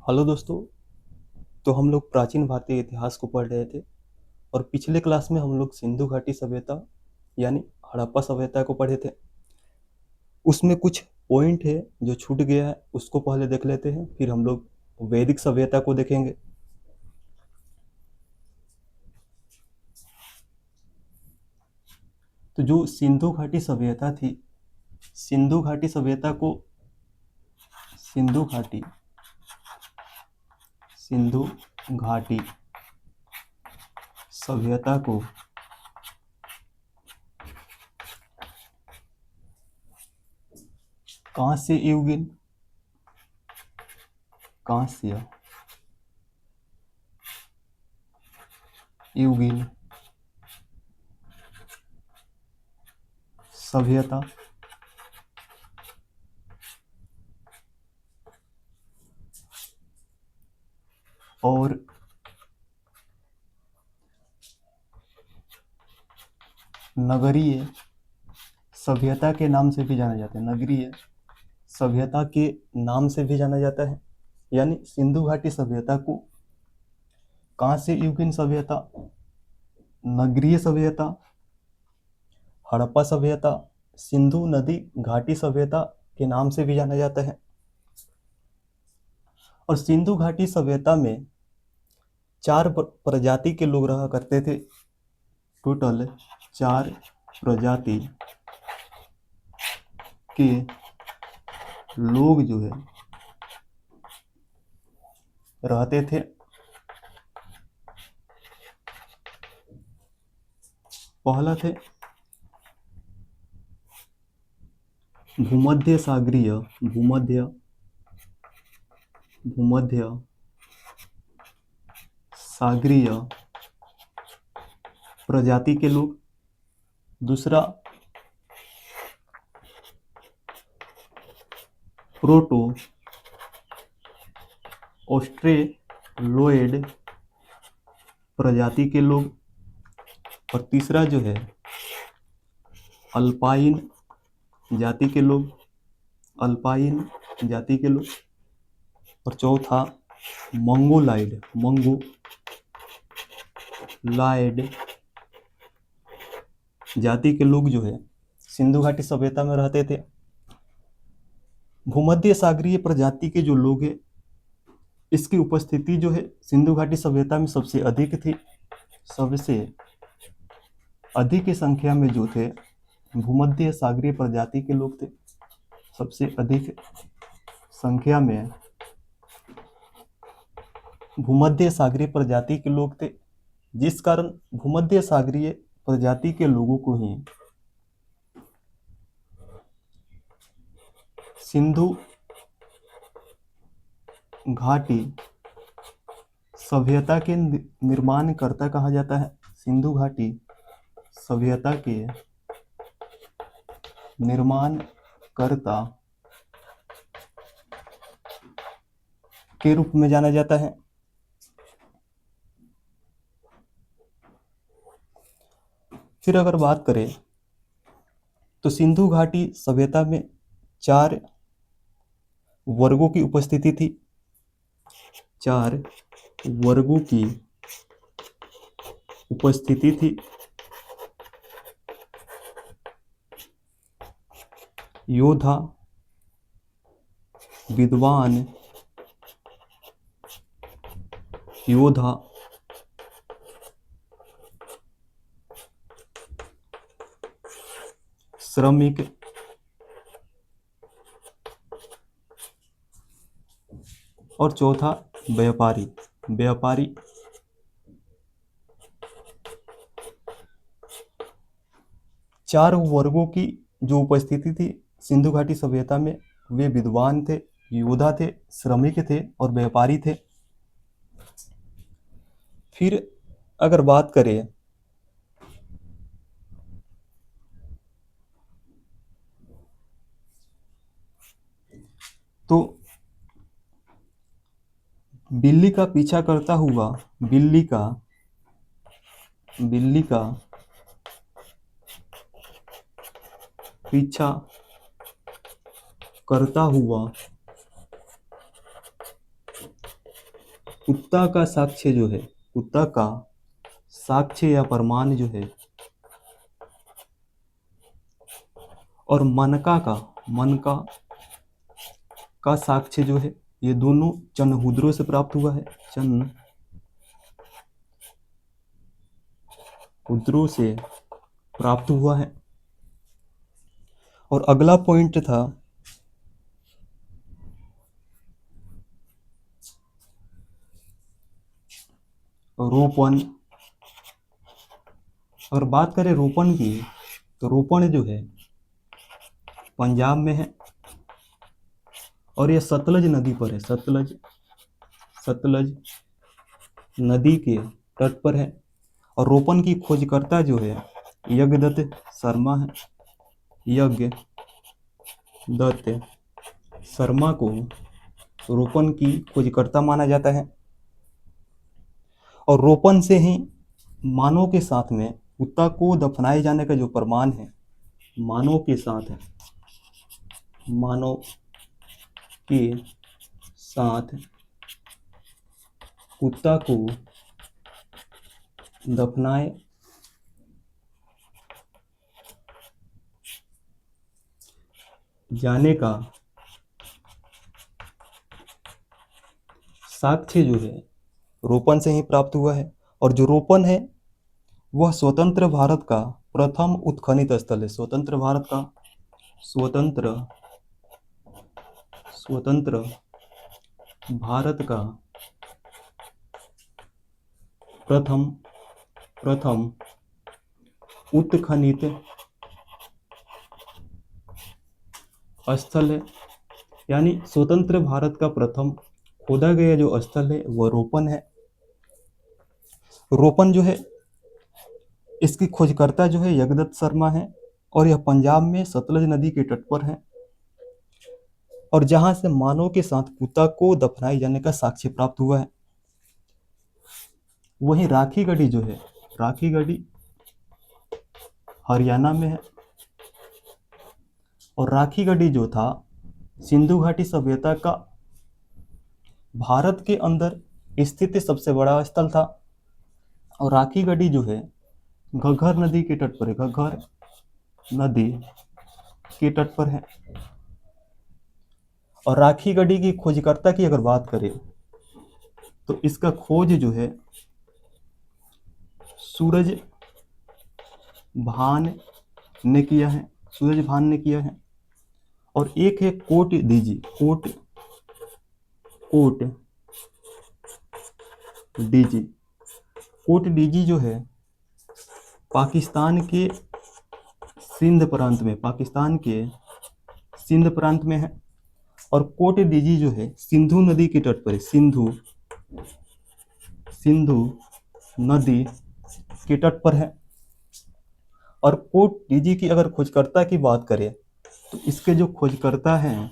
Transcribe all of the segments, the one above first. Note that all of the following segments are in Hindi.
हेलो दोस्तों। तो हम लोग प्राचीन भारतीय इतिहास को पढ़ रहे थे और पिछले क्लास में हम लोग सिंधु घाटी सभ्यता यानी हड़प्पा सभ्यता को पढ़े थे। उसमें कुछ पॉइंट है जो छूट गया है, उसको पहले देख लेते हैं, फिर हम लोग वैदिक सभ्यता को देखेंगे। तो जो सिंधु घाटी सभ्यता थी, सिंधु घाटी सभ्यता को सिंधु घाटी सिंधु घाटी सभ्यता को कांस्य युगीन कांस्य युगीन सभ्यता और नगरीय सभ्यता के नाम से भी जाना जाता है। नगरीय सभ्यता के नाम से भी जाना जाता है। यानी सिंधु घाटी सभ्यता को कांस्य युगीन सभ्यता, नगरीय सभ्यता, हड़प्पा सभ्यता, सिंधु नदी घाटी सभ्यता के नाम से भी जाना जाता है। और सिंधु घाटी सभ्यता में 4 प्रजाति के लोग रहा करते थे। टोटल 4 प्रजाति के लोग जो है रहते थे। पहला थे भूमध्य सागरीय भूमध्य सागरीय प्रजाति के लोग। दूसरा प्रोटो ऑस्ट्रेलोइड प्रजाति के लोग। और तीसरा जो है अल्पाइन जाति के लोग, अल्पाइन जाति के लोग। और चौथा मंगोलाइड जाति के लोग जो है सिंधु घाटी सभ्यता में रहते थे। भूमध्य सागरीय प्रजाति के जो लोग हैं, इसकी उपस्थिति जो है सिंधु घाटी सभ्यता में सबसे अधिक थी। सबसे अधिक संख्या में जो थे भूमध्य सागरीय प्रजाति के लोग थे। सबसे अधिक संख्या में भूमध्य सागरीय प्रजाति के लोग थे, जिस कारण भूमध्य सागरीय प्रजाति के लोगों को ही सिंधु घाटी सभ्यता के निर्माणकर्ता कहा जाता है। सिंधु घाटी सभ्यता के निर्माणकर्ता के रूप में जाना जाता है। फिर अगर बात करें तो सिंधु घाटी सभ्यता में 4 वर्गों की उपस्थिति थी। 4 वर्गों की उपस्थिति थी। योद्धा, विद्वान, योद्धा, श्रमिक, और चौथा व्यापारी। चार वर्गों की जो उपस्थिति थी सिंधु घाटी सभ्यता में, वे विद्वान थे, योद्धा थे, श्रमिक थे और व्यापारी थे। फिर अगर बात करें तो बिल्ली का पीछा करता हुआ बिल्ली का पीछा करता हुआ कुत्ता का साक्ष्य जो है, कुत्ता का साक्ष्य या प्रमाण जो है, और मन का साक्ष्य जो है, ये दोनों चनहुद्रों से प्राप्त हुआ है, चनहुद्रों से प्राप्त हुआ है। और अगला पॉइंट था रोपण। अगर बात करें रोपण की, तो रोपण जो है पंजाब में है और ये सतलज नदी पर है, सतलज नदी के तट पर है। और रोपण की खोजकर्ता जो है यज्ञदत्त शर्मा है। यज्ञदत्त शर्मा को रोपण की खोजकर्ता माना जाता है। और रोपण से ही मानव के साथ में कुत्ता को दफनाए जाने का जो प्रमाण है, मानव के साथ कुत्ता को दफनाए जाने का साक्ष्य जो है रोपण से ही प्राप्त हुआ है। और जो रोपण है वह स्वतंत्र भारत का प्रथम उत्खनित स्थल है। स्वतंत्र भारत का प्रथम उत्खनित स्थल है। यानी स्वतंत्र भारत का प्रथम खोदा गया जो स्थल है वह रोपण है। रोपण जो है, इसकी खोजकर्ता जो है यज्ञदत्त शर्मा है और यह पंजाब में सतलज नदी के तट पर है और जहां से मानव के साथ कुत्ता को दफनाए जाने का साक्ष्य प्राप्त हुआ है। वहीं राखी गढ़ी जो है, राखी गढ़ी हरियाणा में है और राखी गढ़ी जो था सिंधु घाटी सभ्यता का भारत के अंदर स्थित सबसे बड़ा स्थल था। और राखी गढ़ी जो है घग्गर नदी के तट पर है, घग्गर नदी के तट पर है। और राखी गढ़ी की खोजकर्ता की अगर बात करें तो इसका खोज जो है सूरज भान ने किया है। और एक है कोट डीजी जो है पाकिस्तान के सिंध प्रांत में है। और कोट डीजी जो है सिंधु नदी के तट पर है, सिंधु नदी के तट पर है। और कोट डीजी की अगर खोजकर्ता की बात करें तो इसके जो खोजकर्ता हैं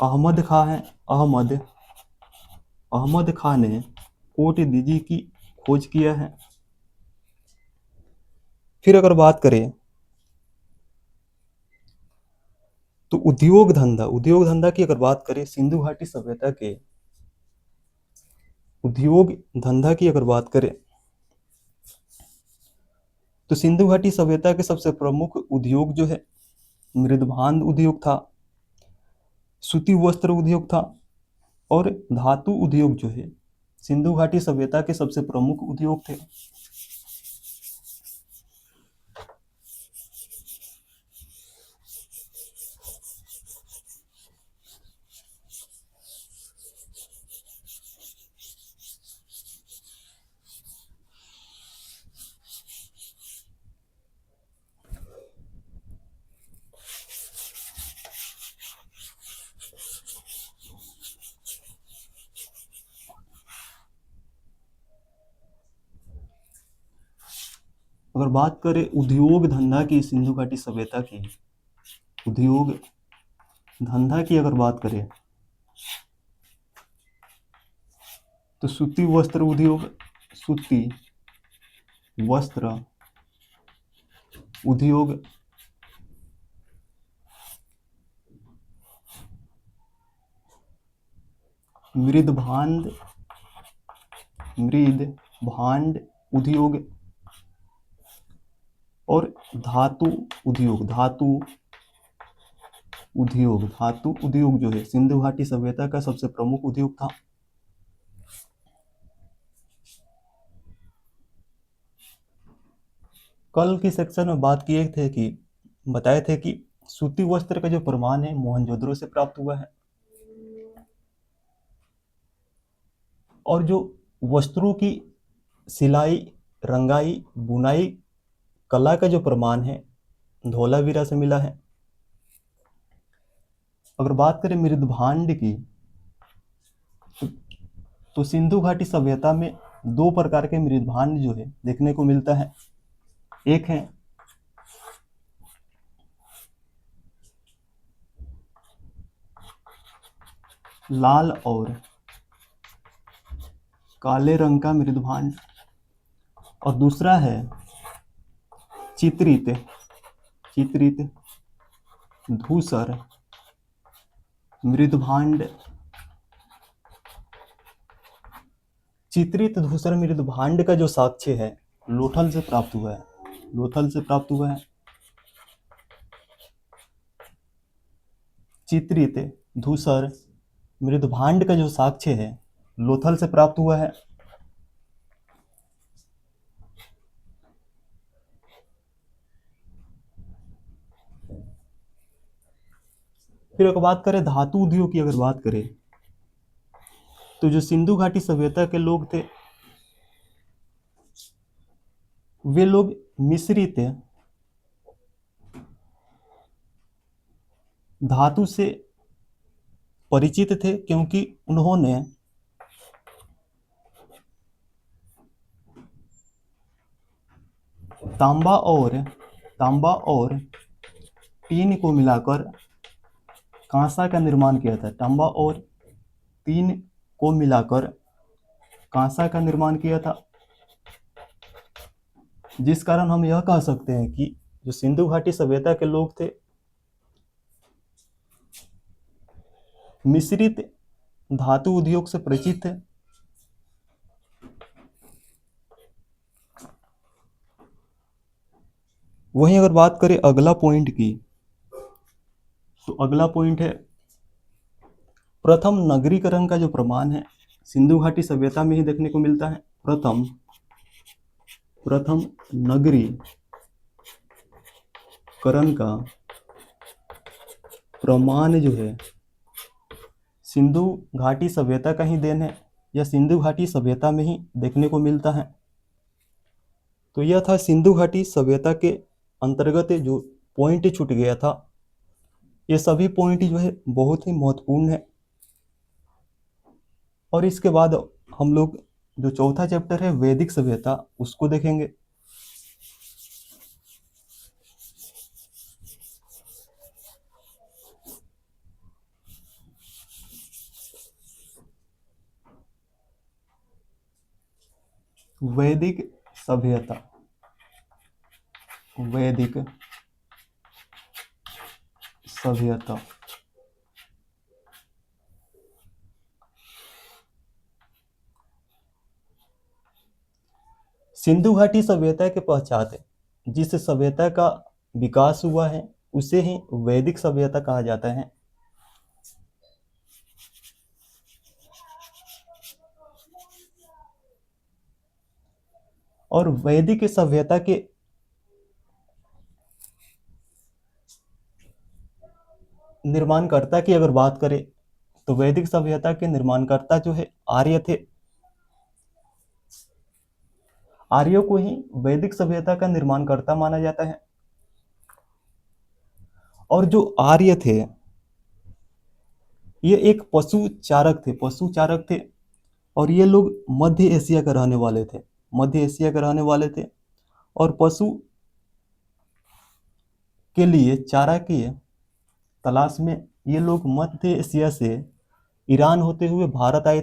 अहमद खां ने कोट डीजी की खोज किया है। फिर अगर बात करें तो उद्योग धंधा की अगर बात करें, सिंधु घाटी सभ्यता के उद्योग धंधा की अगर बात करें तो सिंधु घाटी सभ्यता के सबसे प्रमुख उद्योग जो है मृदभांड उद्योग था, सूती वस्त्र उद्योग था और धातु उद्योग जो है सिंधु घाटी सभ्यता के सबसे प्रमुख उद्योग थे। अगर बात करें उद्योग धंधा की सिंधु घाटी सभ्यता की, उद्योग धंधा की अगर बात करें तो सूती वस्त्र उद्योग मृद भांड उद्योग और धातु उद्योग जो है सिंधु घाटी सभ्यता का सबसे प्रमुख उद्योग था। कल की सेक्शन में बताए थे कि सूती वस्त्र का जो प्रमाण है मोहनजोदड़ो से प्राप्त हुआ है, और जो वस्त्रों की सिलाई, रंगाई, बुनाई कला का जो प्रमाण है धोलावीरा से मिला है। अगर बात करें मृदभांड की, तो सिंधु घाटी सभ्यता में दो प्रकार के मृदभांड जो है देखने को मिलता है। एक है लाल और काले रंग का मृदभांड, और दूसरा है चित्रित धूसर मृदभांड। चित्रित धूसर मृदभांड का जो साक्ष्य है लोथल से प्राप्त हुआ है। चित्रित धूसर मृदभांड का जो साक्ष्य है लोथल से प्राप्त हुआ है। फिर एक बात करें धातु उद्योग की, अगर बात करें तो जो सिंधु घाटी सभ्यता के लोग थे वे लोग मिश्रित धातु से परिचित थे, क्योंकि उन्होंने तांबा और टीन को मिलाकर कांसा का निर्माण किया था। तांबा और टीन को मिलाकर कांसा का निर्माण किया था, जिस कारण हम यह कह सकते हैं कि जो सिंधु घाटी सभ्यता के लोग थे मिश्रित धातु उद्योग से परिचित थे। वहीं अगर बात करें अगला पॉइंट की, तो अगला पॉइंट है प्रथम नगरीकरण का जो प्रमाण है सिंधु घाटी सभ्यता में ही देखने को मिलता है। प्रथम नगरीकरण का प्रमाण जो है सिंधु घाटी सभ्यता का ही देन है, या सिंधु घाटी सभ्यता में ही देखने को मिलता है। तो यह था सिंधु घाटी सभ्यता के अंतर्गत जो पॉइंट छूट गया था। ये सभी पॉइंट जो है बहुत ही महत्वपूर्ण है। और इसके बाद हम लोग जो चौथा चैप्टर है वैदिक सभ्यता उसको देखेंगे। वैदिक सभ्यता सिंधु घाटी सभ्यता के पश्चात जिस सभ्यता का विकास हुआ है उसे ही वैदिक सभ्यता कहा जाता है। और वैदिक सभ्यता के निर्माणकर्ता की अगर बात करें तो वैदिक सभ्यता के निर्माणकर्ता जो है आर्य थे। आर्यों को ही वैदिक सभ्यता का निर्माणकर्ता माना जाता है। और जो आर्य थे ये एक पशु चारक थे, और ये लोग मध्य एशिया के रहने वाले थे। और पशु के लिए चारा की तलाश में ये लोग मध्य एशिया से ईरान होते हुए भारत आए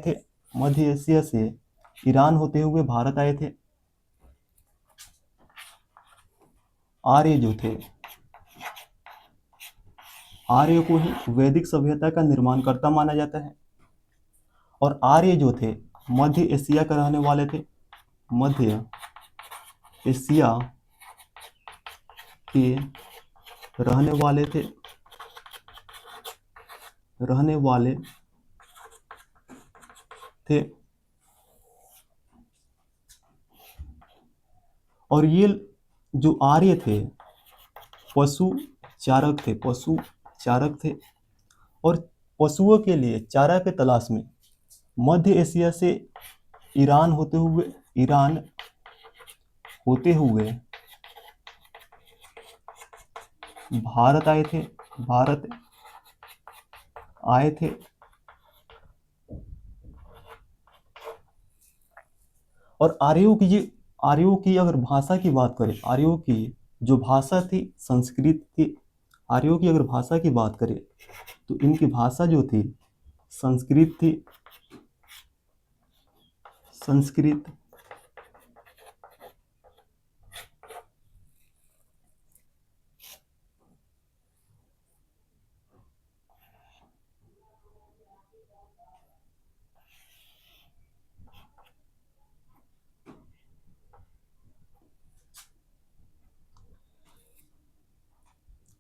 थे। आर्य जो थे, आर्य को ही वैदिक सभ्यता का निर्माणकर्ता माना जाता है। और आर्य जो थे मध्य एशिया के रहने वाले थे, मध्य एशिया के रहने वाले थे, रहने वाले थे। और ये जो आर्य थे पशु चारक थे, पशु चारक थे, और पशुओं के लिए चारा के तलाश में मध्य एशिया से ईरान होते हुए भारत आए थे, भारत आए थे। और आर्यों की अगर भाषा की बात करें, आर्यों की जो भाषा थी संस्कृत थी, आर्यों की अगर भाषा की बात करें तो इनकी भाषा जो थी संस्कृत थी, संस्कृत।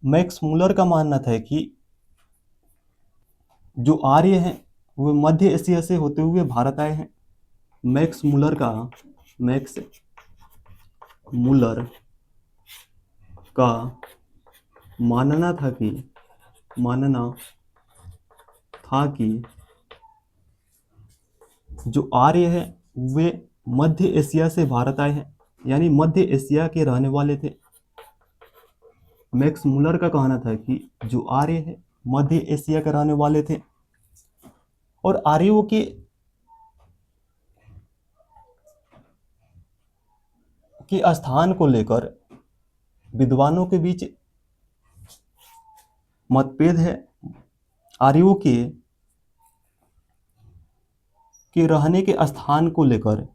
मैक्स मुलर का मानना था कि जो आर्य हैं वो मध्य एशिया से होते हुए भारत आए हैं। मैक्स मुलर का मानना था कि जो आर्य है वे मध्य एशिया से भारत आए हैं, यानी मध्य एशिया के रहने वाले थे। मैक्स मुलर का कहना था कि जो आर्य है मध्य एशिया के रहने वाले थे। और आर्यों के स्थान को लेकर विद्वानों के बीच मतभेद है। आर्यों के रहने के स्थान को लेकर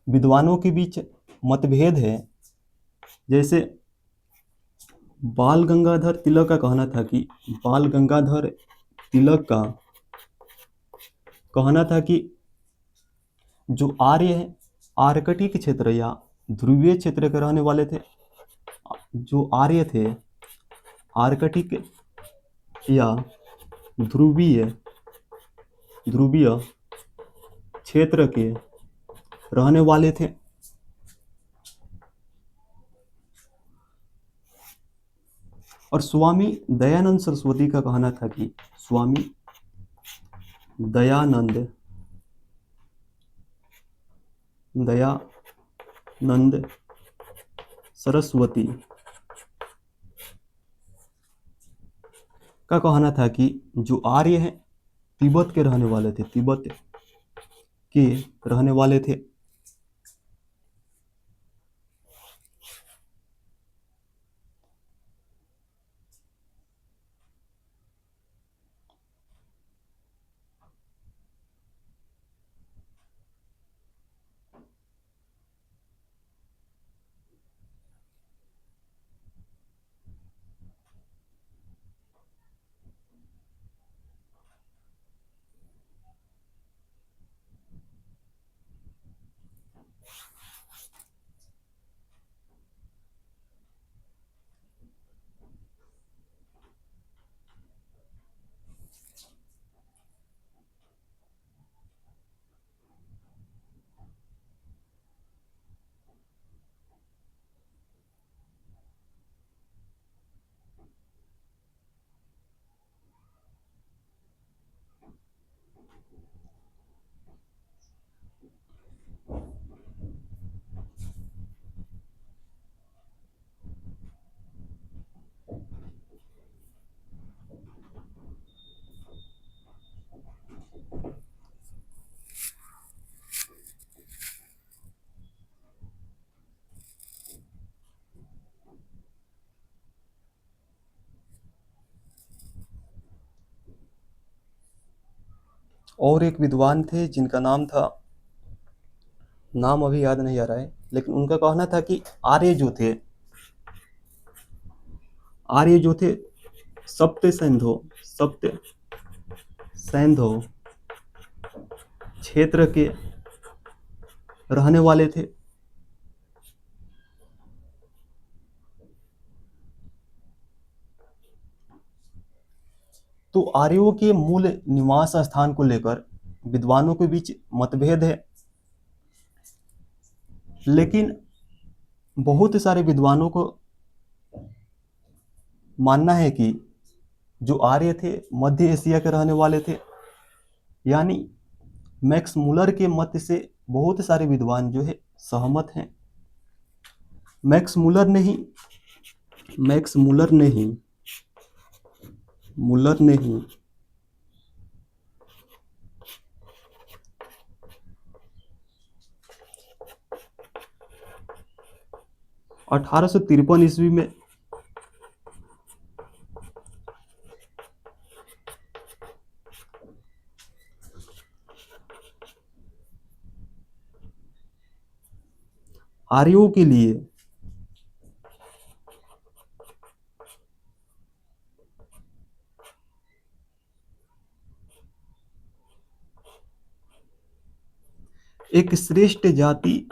विद्वानों के बीच मतभेद है। जैसे बाल गंगाधर तिलक का कहना था कि जो आर्य है आर्कटिक क्षेत्र या ध्रुवीय क्षेत्र के रहने वाले थे। जो आर्य थे आर्कटिक या ध्रुवीय क्षेत्र के रहने वाले थे। और स्वामी दयानंद सरस्वती का कहना था कि स्वामी दयानंद सरस्वती का कहना था कि जो आर्य हैं तिब्बत के रहने वाले थे, तिब्बत के रहने वाले थे। और एक विद्वान थे जिनका नाम अभी याद नहीं आ रहा है, लेकिन उनका कहना था कि आर्य जो थे सप्त सैंधो क्षेत्र के रहने वाले थे। तो आर्यों के मूल निवास स्थान को लेकर विद्वानों के बीच मतभेद है, लेकिन बहुत सारे विद्वानों को मानना है कि जो आर्य थे मध्य एशिया के रहने वाले थे। यानी मैक्स मुलर के मत से बहुत सारे विद्वान जो है सहमत हैं। मैक्स मुलर ने ही 1853 ईस्वी में आर्यों के लिए एक श्रेष्ठ जाति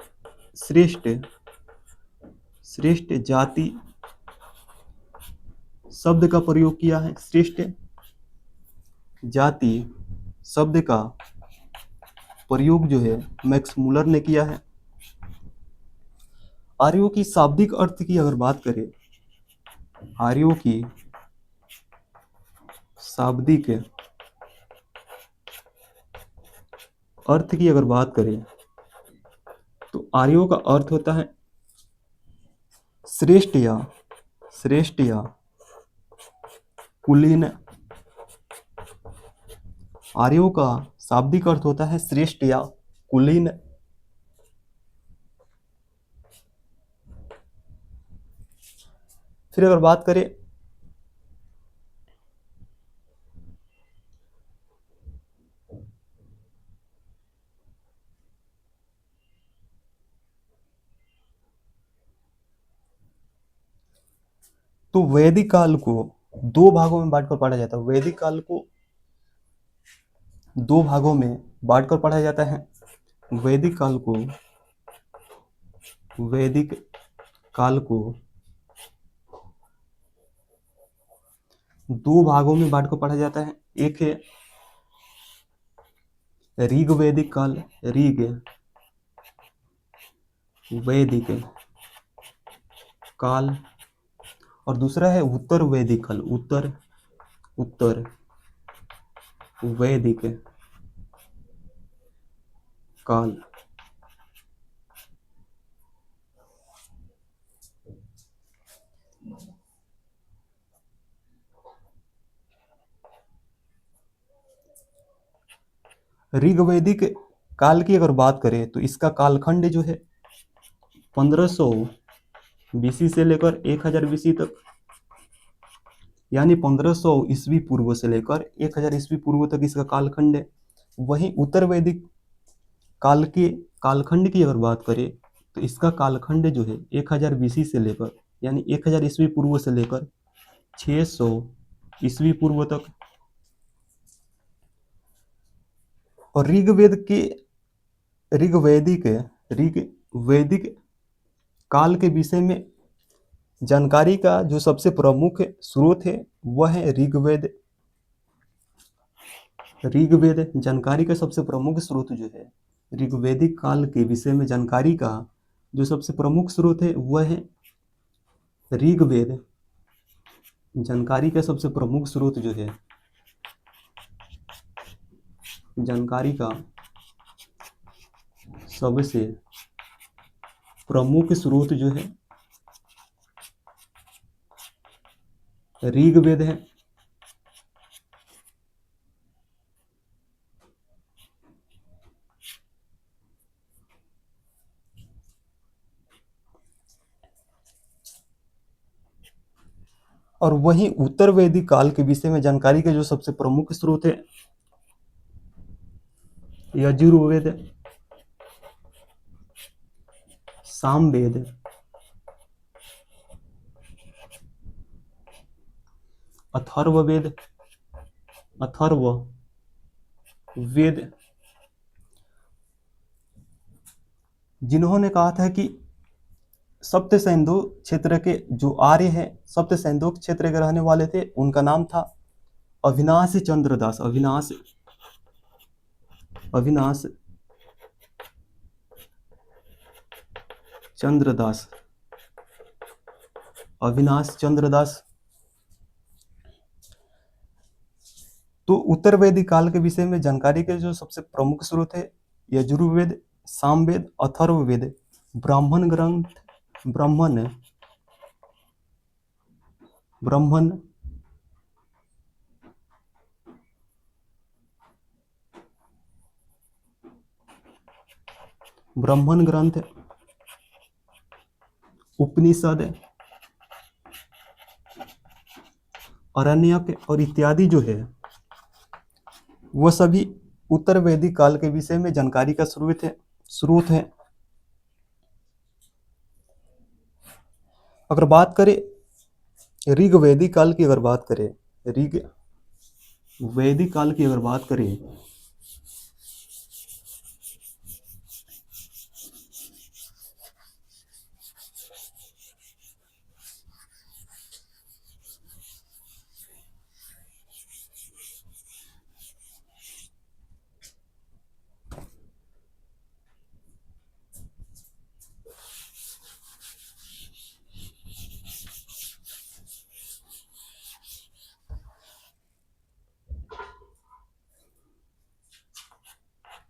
शब्द का प्रयोग किया है। श्रेष्ठ जाति शब्द का प्रयोग जो है मैक्स मुलर ने किया है। आर्यों की शाब्दिक अर्थ की अगर बात करें, आर्यों की शाब्दिक अर्थ की अगर बात करें तो आर्यों का अर्थ होता है श्रेष्ठ या कुलीन। आर्यों का शाब्दिक अर्थ होता है श्रेष्ठ या कुलीन। फिर अगर बात करें तो वैदिक काल को दो भागों में बांटकर पढ़ा जाता है। वैदिक काल को दो भागों में बांटकर पढ़ा जाता है। वैदिक काल को दो भागों में बांटकर पढ़ा जाता है। एक है ऋग वैदिक काल और दूसरा है उत्तर वैदिक काल। ऋग वैदिक काल की अगर बात करें तो इसका कालखंड जो है 1500 बीसी से लेकर 1000 बीसी तक, यानी 1500 ईस्वी पूर्व से लेकर 1000 ईस्वी पूर्व तक इसका कालखंड है। वहीं उत्तर वैदिक काल के कालखंड की अगर बात करें तो इसका कालखंड जो है 1000 बीसी से लेकर यानी 1000 ईस्वी पूर्व से लेकर 600 ईस्वी पूर्व तक। और ऋग्वैदिक काल के विषय में जानकारी का जो सबसे प्रमुख स्रोत है वह है ऋग्वेद। जानकारी का सबसे प्रमुख स्रोत जो है ऋग्वैदिक काल के विषय में जानकारी का जो सबसे प्रमुख स्रोत है वह है ऋग्वेद। जानकारी का सबसे प्रमुख स्रोत जो है जानकारी का सबसे प्रमुख स्रोत जो है ऋग्वेद है। और वहीं उत्तर वैदिक काल के विषय में जानकारी के जो सबसे प्रमुख स्रोत है यजुर्वेद, सामवेद, अथर्ववेद जिन्होंने कहा था कि सप्त सिंधु क्षेत्र के जो आर्य हैं, सप्त सिंधु क्षेत्र के रहने वाले थे, उनका नाम था अविनाश चंद्र दास। अविनाश चंद्र दास, अविनाश चंद्र दास। तो उत्तर वैदिक काल के विषय में जानकारी के जो सबसे प्रमुख स्रोत है, यजुर्वेद, सामवेद, अथर्ववेद, ब्राह्मण ग्रंथ, ब्राह्मण ग्रंथ, उपनिषद, अरण्यक और इत्यादि जो है वह सभी उत्तर वैदिक काल के विषय में जानकारी का स्रोत है। अगर बात करें ऋग वैदिक काल की, अगर बात करें ऋग वैदिक काल की, अगर बात करें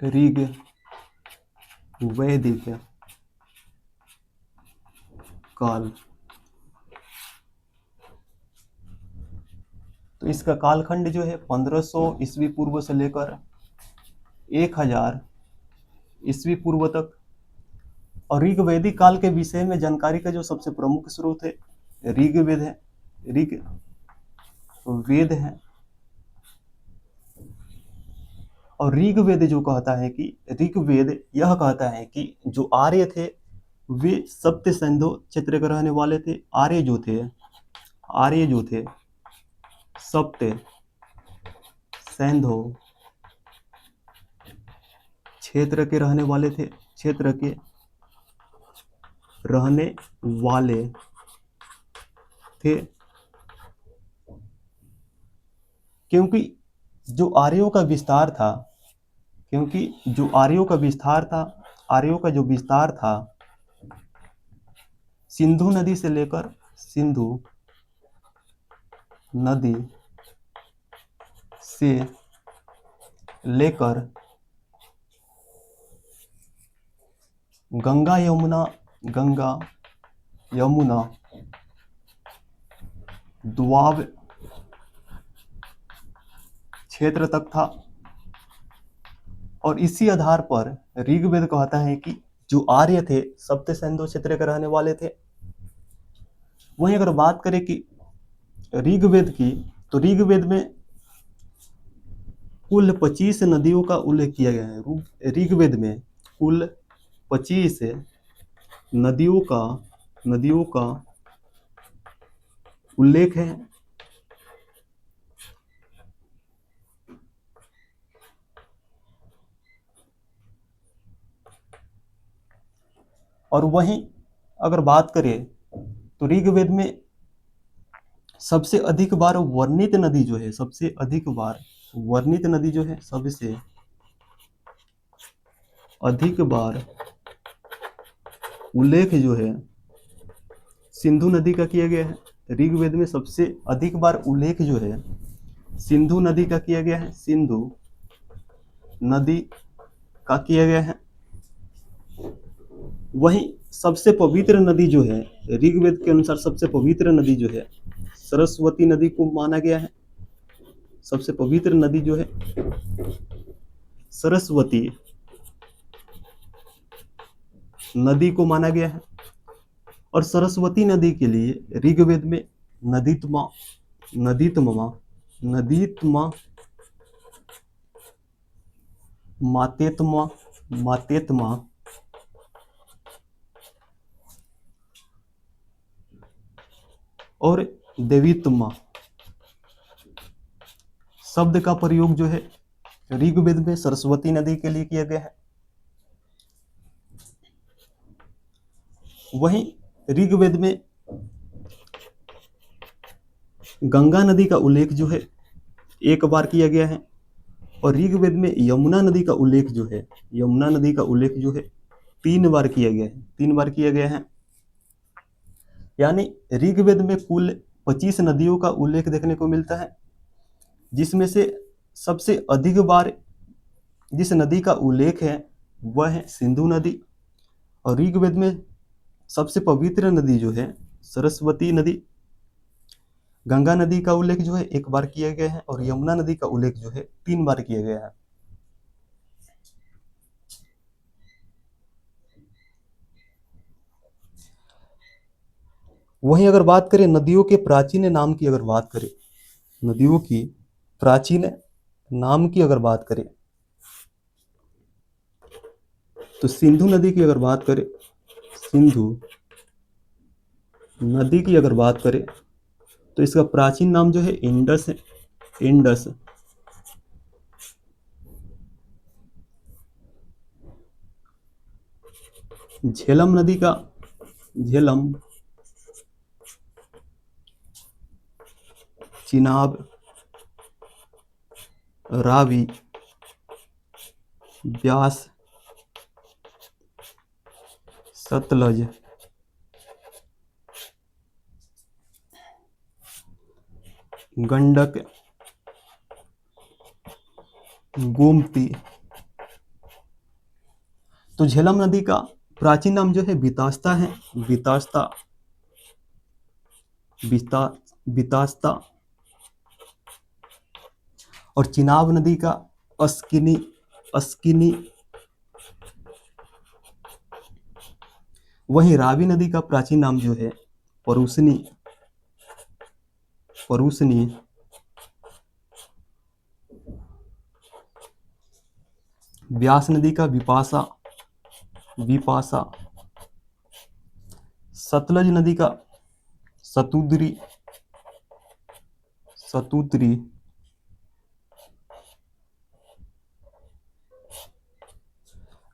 ऋग वैदिक काल, तो इसका कालखंड जो है 1500 ईस्वी पूर्व से लेकर 1000 ईस्वी पूर्व तक। और ऋग वैदिक काल के विषय में जानकारी का जो सबसे प्रमुख स्रोत है ऋग्वेद है। ऋग्वेद है। और ऋग्वेद जो कहता है कि ऋग्वेद यह कहता है कि जो आर्य थे वे सप्त सिंधु क्षेत्र के रहने वाले थे। आर्य जो थे सप्त सिंधु क्षेत्र के रहने वाले थे, क्षेत्र के रहने वाले थे। क्योंकि जो आर्यों का विस्तार था, आर्यों का जो विस्तार था सिंधु नदी से लेकर गंगा यमुना द्वाब क्षेत्र तक था। और इसी आधार पर ऋग्वेद कहता है कि जो आर्य थे सप्त सिंधु क्षेत्र के रहने वाले थे। वहीं अगर बात करें कि ऋग्वेद की, तो ऋग्वेद में कुल 25 नदियों का उल्लेख किया गया है। ऋग्वेद में कुल 25 नदियों का उल्लेख है। और वहीं अगर बात करें तो ऋग्वेद में सबसे अधिक बार वर्णित नदी जो है, सबसे अधिक बार उल्लेख जो है सिंधु नदी का किया गया है। ऋग्वेद में सबसे अधिक बार उल्लेख जो है सिंधु नदी का किया गया है। सिंधु नदी का किया गया है। वहीं सबसे पवित्र नदी जो है ऋग्वेद के अनुसार सबसे पवित्र नदी जो है सरस्वती नदी को माना गया है। सबसे पवित्र नदी जो है सरस्वती नदी को माना गया है। और सरस्वती नदी के लिए ऋग्वेद में नदीत्मा, मातेत्मा और देवीत्मा शब्द का प्रयोग जो है ऋग्वेद में सरस्वती नदी के लिए किया गया है। वहीं ऋग्वेद में गंगा नदी का उल्लेख जो है एक बार किया गया है, और ऋग्वेद में यमुना नदी का उल्लेख जो है, यमुना नदी का उल्लेख जो है 3 बार किया गया है, 3 बार किया गया है। यानी ऋग्वेद में कुल 25 नदियों का उल्लेख देखने को मिलता है, जिसमें से सबसे अधिक बार जिस नदी का उल्लेख है वह है सिंधु नदी। और ऋग्वेद में सबसे पवित्र नदी जो है सरस्वती नदी। गंगा नदी का उल्लेख जो है 1 बार किया गया है, और यमुना नदी का उल्लेख जो है 3 बार किया गया है। वहीं अगर बात करें नदियों के प्राचीन नाम की, अगर बात करें नदियों की प्राचीन नाम की अगर बात करें, तो सिंधु नदी की अगर बात करें, सिंधु नदी की अगर बात करें तो इसका प्राचीन नाम जो है इंडस है, इंडस। झेलम नदी का, झेलम, चिनाब, रावी, ब्यास, सतलज, गंडक, गोमती। तो झेलम नदी का प्राचीन नाम जो है बितास्ता है, बितास्ता, बितास्ता। और चिनाब नदी का अस्किनी, अस्किनी। वहीं रावी नदी का प्राचीन नाम जो है परूसनी, परूसनी। ब्यास नदी का विपासा, विपासा। सतलज नदी का सतुद्री, सतुद्री।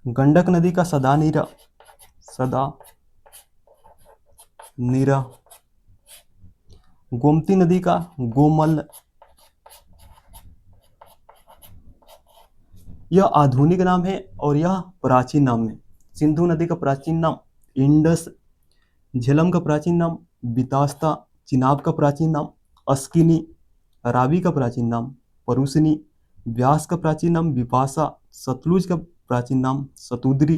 गंडक नदी का सदानीरा, सदा नीरा। गोमती नदी का गोमल। यह आधुनिक नाम है और यह प्राचीन नाम है। सिंधु नदी का प्राचीन नाम इंडस, झेलम का प्राचीन नाम बितास्ता, चिनाब का प्राचीन नाम अस्किनी, रावी का प्राचीन नाम परूसनी, ब्यास का प्राचीन नाम विपासा, सतलुज का प्राचीन नाम सतुद्री,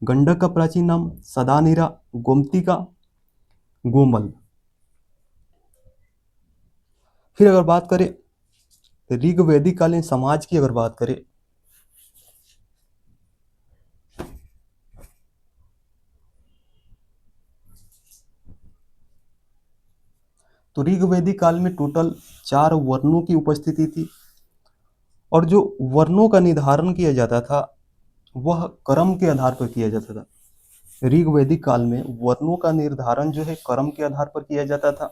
गंडक का प्राचीन नाम सदानीरा, गोमती का गोमल। फिर अगर बात करें ऋग्वैदिक कालीन समाज की, अगर बात करें तो ऋग्वैदिक काल में टोटल 4 वर्णों की उपस्थिति थी, और जो वर्णों का निर्धारण किया जाता था वह कर्म के आधार पर किया जाता था। ऋग्वैदिक काल में वर्णों का निर्धारण जो है कर्म के आधार पर किया जाता था।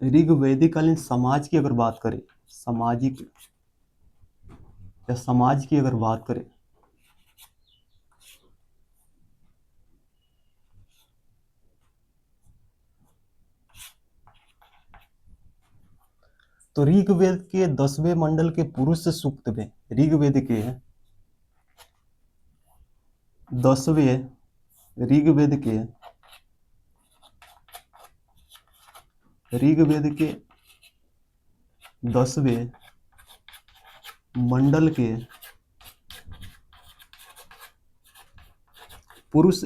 ऋग्वैदिक कालीन समाज की अगर बात करें, सामाजिक या समाज की अगर बात करें, तो ऋग्वेद के 10वें मंडल के पुरुष सूक्त में, ऋग्वेद के 10वें, ऋग्वेद के ऋग्वेद के 10वें मंडल के पुरुष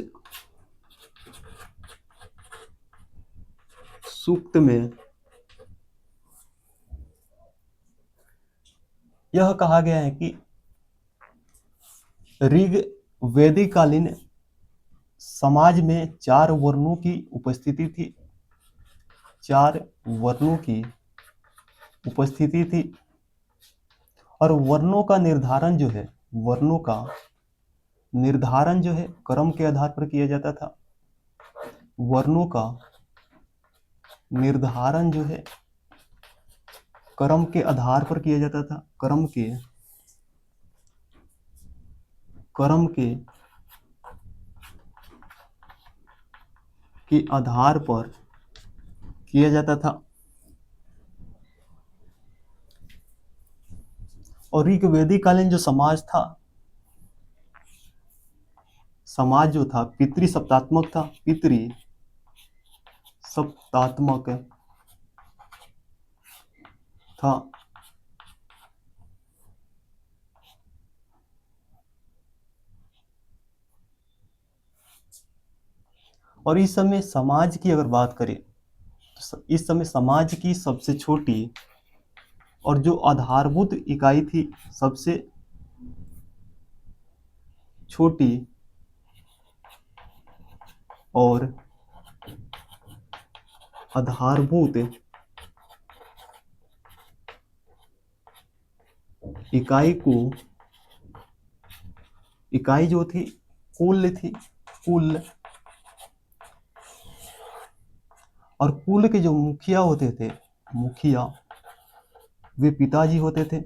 सूक्त में यह कहा गया है कि ऋग्वैदिक कालीन समाज में 4 वर्णों की उपस्थिति थी, 4 वर्णों की उपस्थिति थी, और वर्णों का निर्धारण जो है, वर्णों का निर्धारण जो है कर्म के आधार पर किया जाता था। वर्णों का निर्धारण जो है कर्म के आधार पर किया जाता था। कर्म के आधार पर किया जाता था। और ऋग्वेदिक कालीन जो समाज था, समाज जो था पितृ सप्तात्मक था। पितृ सप्तात्मक था। और इस समय समाज की अगर बात करें तो इस समय समाज की सबसे छोटी और जो आधारभूत इकाई थी, सबसे छोटी और आधारभूत इकाई जो थी कुल थी। कुल। और कुल के जो मुखिया होते थे, मुखिया वे पिताजी होते थे।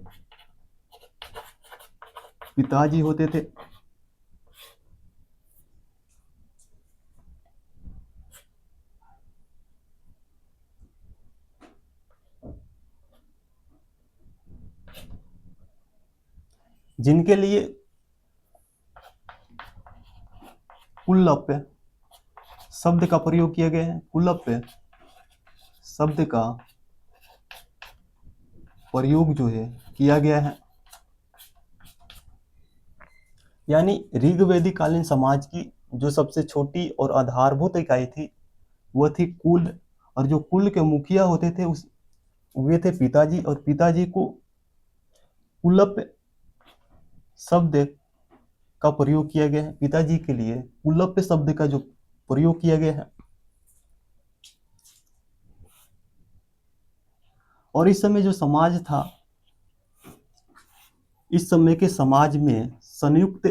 पिताजी होते थे। जिनके लिए कुलप शब्द का प्रयोग किया गया है। कुलप शब्द का प्रयोग जो है किया गया है। यानी ऋग्वेदिक कालीन समाज की जो सबसे छोटी और आधारभूत इकाई थी वह थी कुल। और जो कुल के मुखिया होते थे वे थे पिताजी। और पिताजी को कुलप शब्द का प्रयोग किया गया है। पिताजी के लिए कुलप शब्द का जो प्रयोग किया गया है। और इस समय जो समाज था, इस समय के समाज में संयुक्त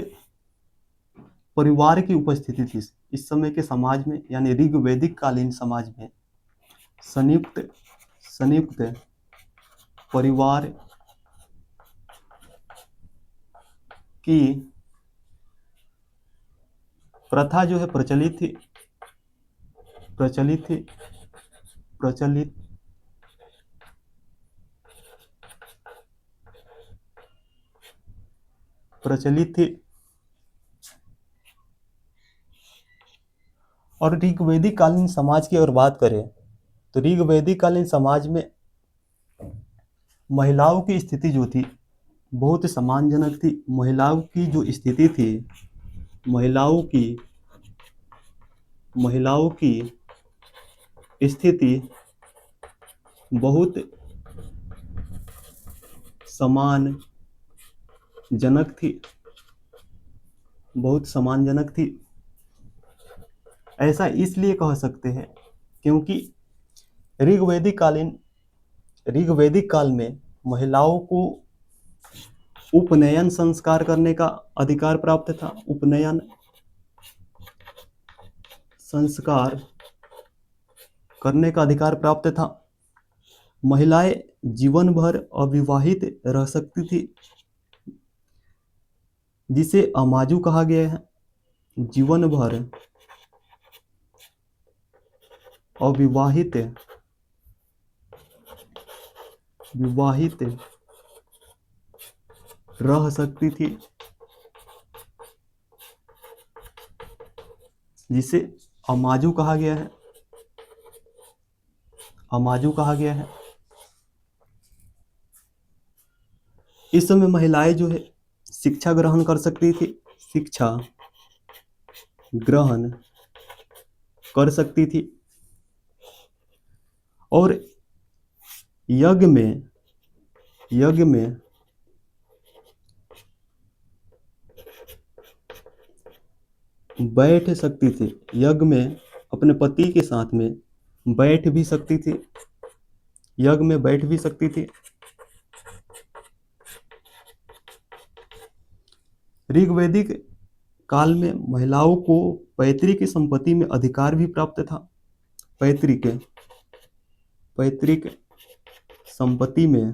परिवार की उपस्थिति थी। इस समय के समाज में यानी ऋग्वेदिक कालीन समाज में संयुक्त परिवार की प्रथा जो है प्रचलित थी। और ऋग्वेदिक कालीन समाज की अगर बात करें तो ऋग्वेदिक कालीन समाज में महिलाओं की स्थिति जो थी बहुत सम्मानजनक थी। महिलाओं की जो स्थिति थी, महिलाओं की स्थिति बहुत सम्मानजनक थी। ऐसा इसलिए कह सकते हैं क्योंकि ऋग्वेदिक काल में महिलाओं को उपनयन संस्कार करने का अधिकार प्राप्त था। उपनयन संस्कार करने का अधिकार प्राप्त था। महिलाएं जीवन भर अविवाहित रह सकती थी, जिसे अमाजु कहा गया है। जीवन भर अविवाहित रह सकती थी, जिसे अमाजु कहा गया है। इस समय महिलाएं जो है शिक्षा ग्रहण कर सकती थी। और यज्ञ में बैठ सकती थी। यज्ञ में अपने पति के साथ में बैठ भी सकती थी। ऋग्वैदिक काल में महिलाओं को पैतृक संपत्ति में अधिकार भी प्राप्त था। पैतृक पैतृक संपत्ति में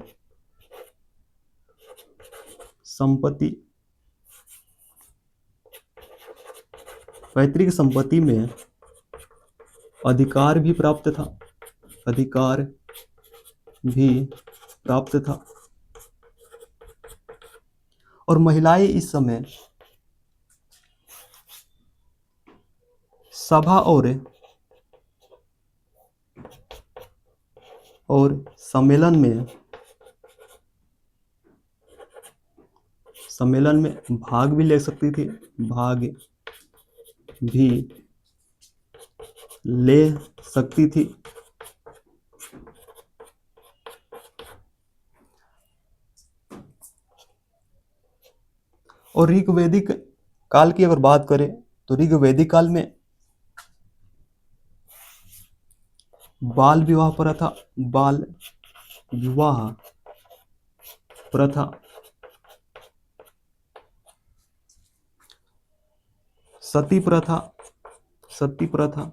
पैतृक संपत्ति में अधिकार भी प्राप्त था। अधिकार भी प्राप्त था। और महिलाएं इस समय सभा और सम्मेलन में भाग भी ले सकती थी। भाग भी ले सकती थी। और ऋग्वैदिक काल की अगर बात करें तो ऋग्वैदिक काल में बाल विवाह प्रथा, बाल विवाह प्रथा, सती प्रथा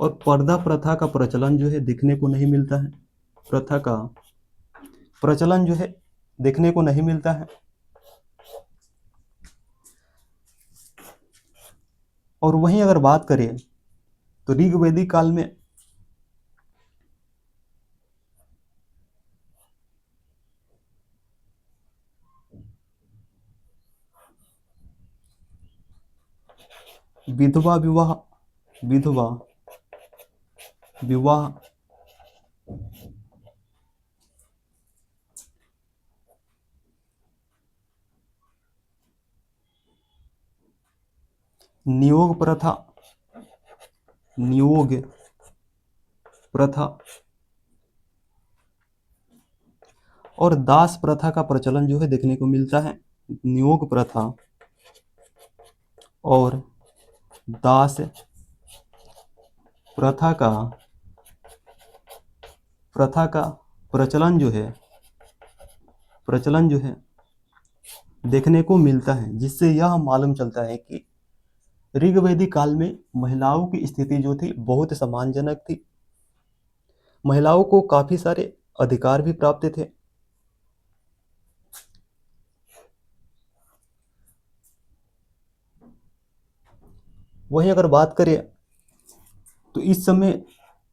और पर्दा प्रथा का प्रचलन जो है देखने को नहीं मिलता है। प्रथा का प्रचलन जो है देखने को नहीं मिलता है। और वहीं अगर बात करें तो ऋग्वैदिक काल में विधवा विवाह नियोग प्रथा और दास प्रथा का प्रचलन जो है देखने को मिलता है। नियोग प्रथा और दास प्रथा का प्रचलन जो है देखने को मिलता है, जिससे यह मालूम चलता है कि ऋग्वैदिक काल में महिलाओं की स्थिति जो थी बहुत सम्मानजनक थी। महिलाओं को काफी सारे अधिकार भी प्राप्त थे। वहीं अगर बात करें तो इस समय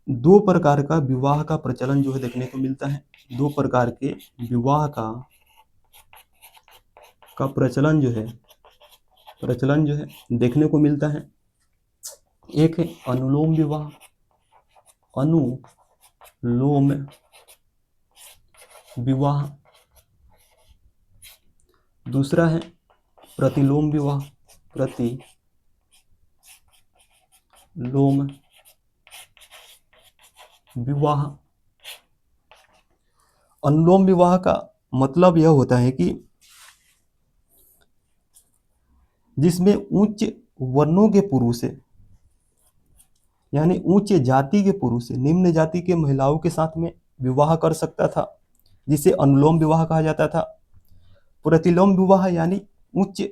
दो प्रकार का विवाह का प्रचलन जो है देखने को मिलता है। दो प्रकार के विवाह का प्रचलन जो है देखने को मिलता है। एक है अनुलोम विवाह, दूसरा है प्रतिलोम विवाह। अनुलोम विवाह का मतलब यह होता है कि जिसमें उच्च वर्णों के पुरुष यानी उच्च जाति के पुरुष निम्न जाति के महिलाओं के साथ में विवाह कर सकता था, जिसे अनुलोम विवाह कहा जाता था। प्रतिलोम विवाह यानी उच्च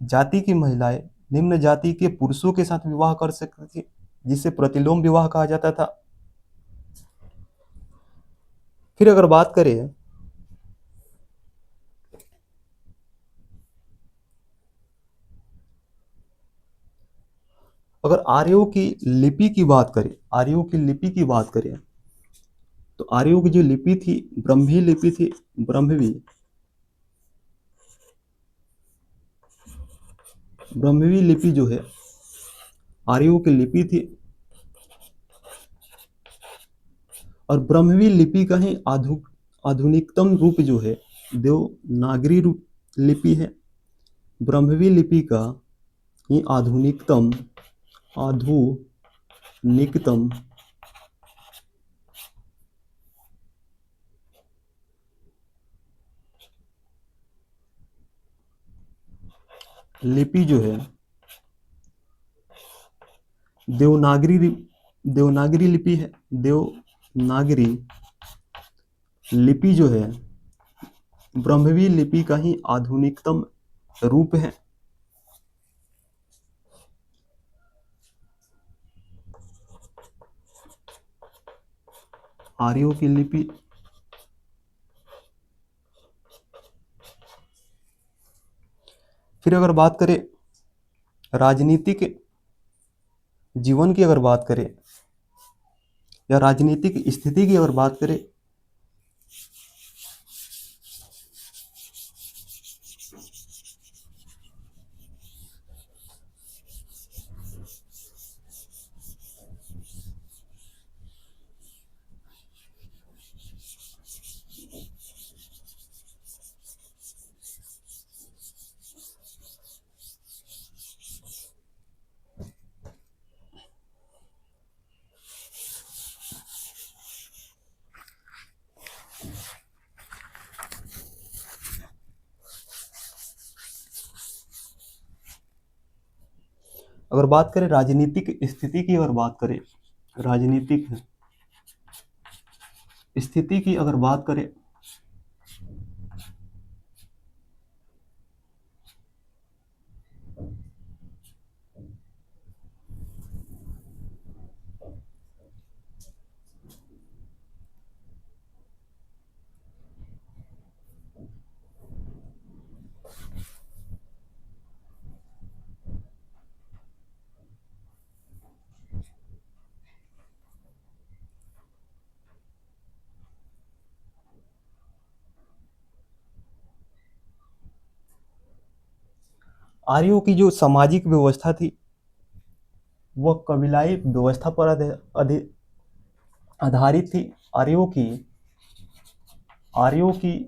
जाति की महिलाएं निम्न जाति के पुरुषों के साथ विवाह कर सकती थी, जिसे प्रतिलोम विवाह कहा जाता था। फिर अगर बात करें अगर आर्यों की लिपि की बात करें तो आर्यों की जो लिपि थी ब्रह्मी लिपि थी। ब्रह्मी लिपि जो है आर्यों की लिपि थी। और ब्रह्मी लिपि का ही आधुनिकतम रूप जो है देवनागरी लिपि है। ब्रह्मी लिपि का ही आधुनिकतम लिपि जो है देवनागरी लिपि है। देवनागरी लिपि जो है ब्रह्मवी लिपि का ही आधुनिकतम रूप है। आर्यों की लिपि फिर अगर बात करें राजनीतिक जीवन की, अगर बात करें या राजनीतिक स्थिति की अगर बात करें, अगर बात करें राजनीतिक स्थिति की, अगर बात करें राजनीतिक स्थिति की अगर बात करें, आर्यों की जो सामाजिक व्यवस्था थी वह कबीलाई व्यवस्था पर आधारित थी। आर्यों की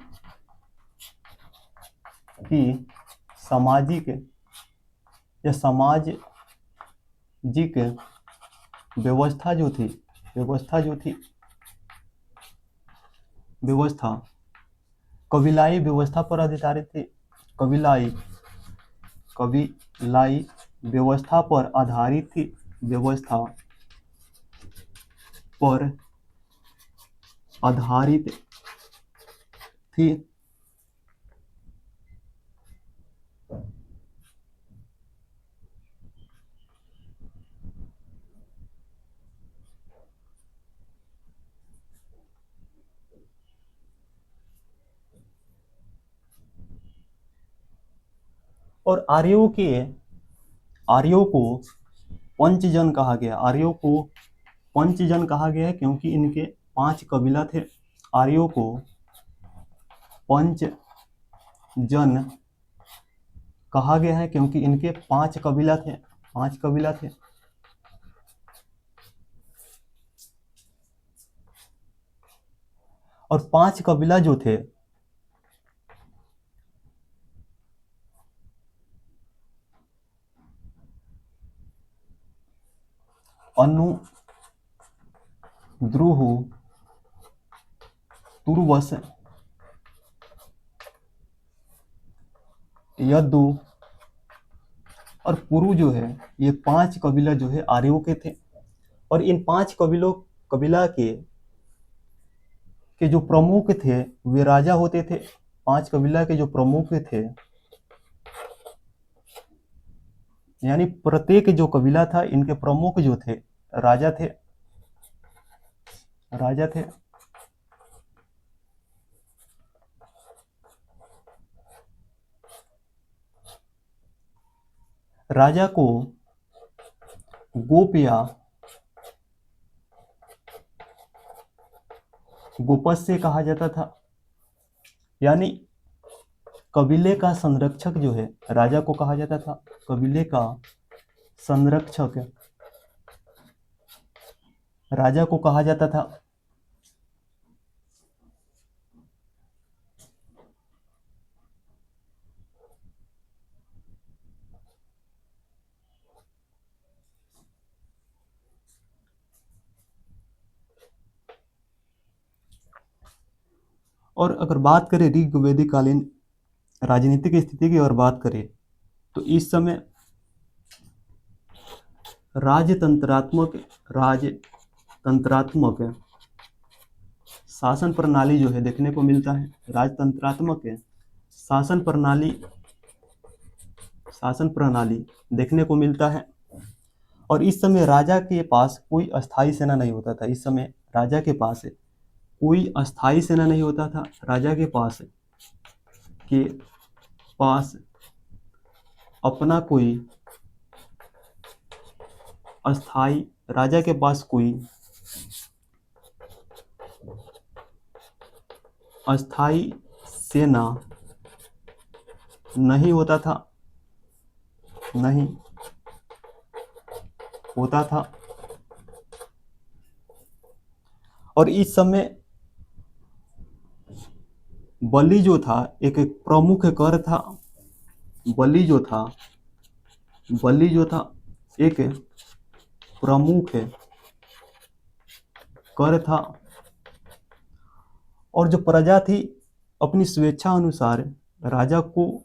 सामाजिक या सामाजिक व्यवस्था कबीलाई व्यवस्था पर आधारित थी। कबीलाई व्यवस्था पर आधारित थी। व्यवस्था पर आधारित थी। और आर्यों को पंचजन कहा गया। आर्यों को पंचजन कहा गया है क्योंकि इनके 5 कबीला थे। आर्यों को पंचजन कहा गया है क्योंकि इनके 5 कबीला थे। और 5 कबीला जो थे अनु, द्रुहु, तुर्वस, यदु और पुरु जो है, ये 5 कबीला जो है आर्यों के थे। और इन 5 कबीला के जो प्रमुख थे वे राजा होते थे। 5 कबीला के जो प्रमुख थे, यानी प्रत्येक जो कबीला था इनके प्रमुख जो थे राजा थे। राजा को गोप या गोपस्य कहा जाता था, यानी कबीले का संरक्षक जो है राजा को कहा जाता था। कबीले का संरक्षक राजा को कहा जाता था। और अगर बात करें ऋग्वैदिक कालीन राजनीतिक स्थिति की अगर बात करें तो इस समय राजतंत्रात्मक शासन प्रणाली जो है देखने को मिलता है, राजतंत्रात्मक है शासन प्रणाली देखने को मिलता है। और इस समय राजा के पास कोई अस्थाई सेना नहीं होता था। इस समय राजा के पास कोई अस्थाई सेना नहीं होता था। राजा के पास अपना कोई अस्थाई राजा के पास कोई अस्थाई सेना नहीं होता था। और इस समय बलि जो था एक प्रमुख कर था। बलि जो था एक प्रमुख कर था। और जो प्रजा थी अपनी स्वेच्छा अनुसार राजा को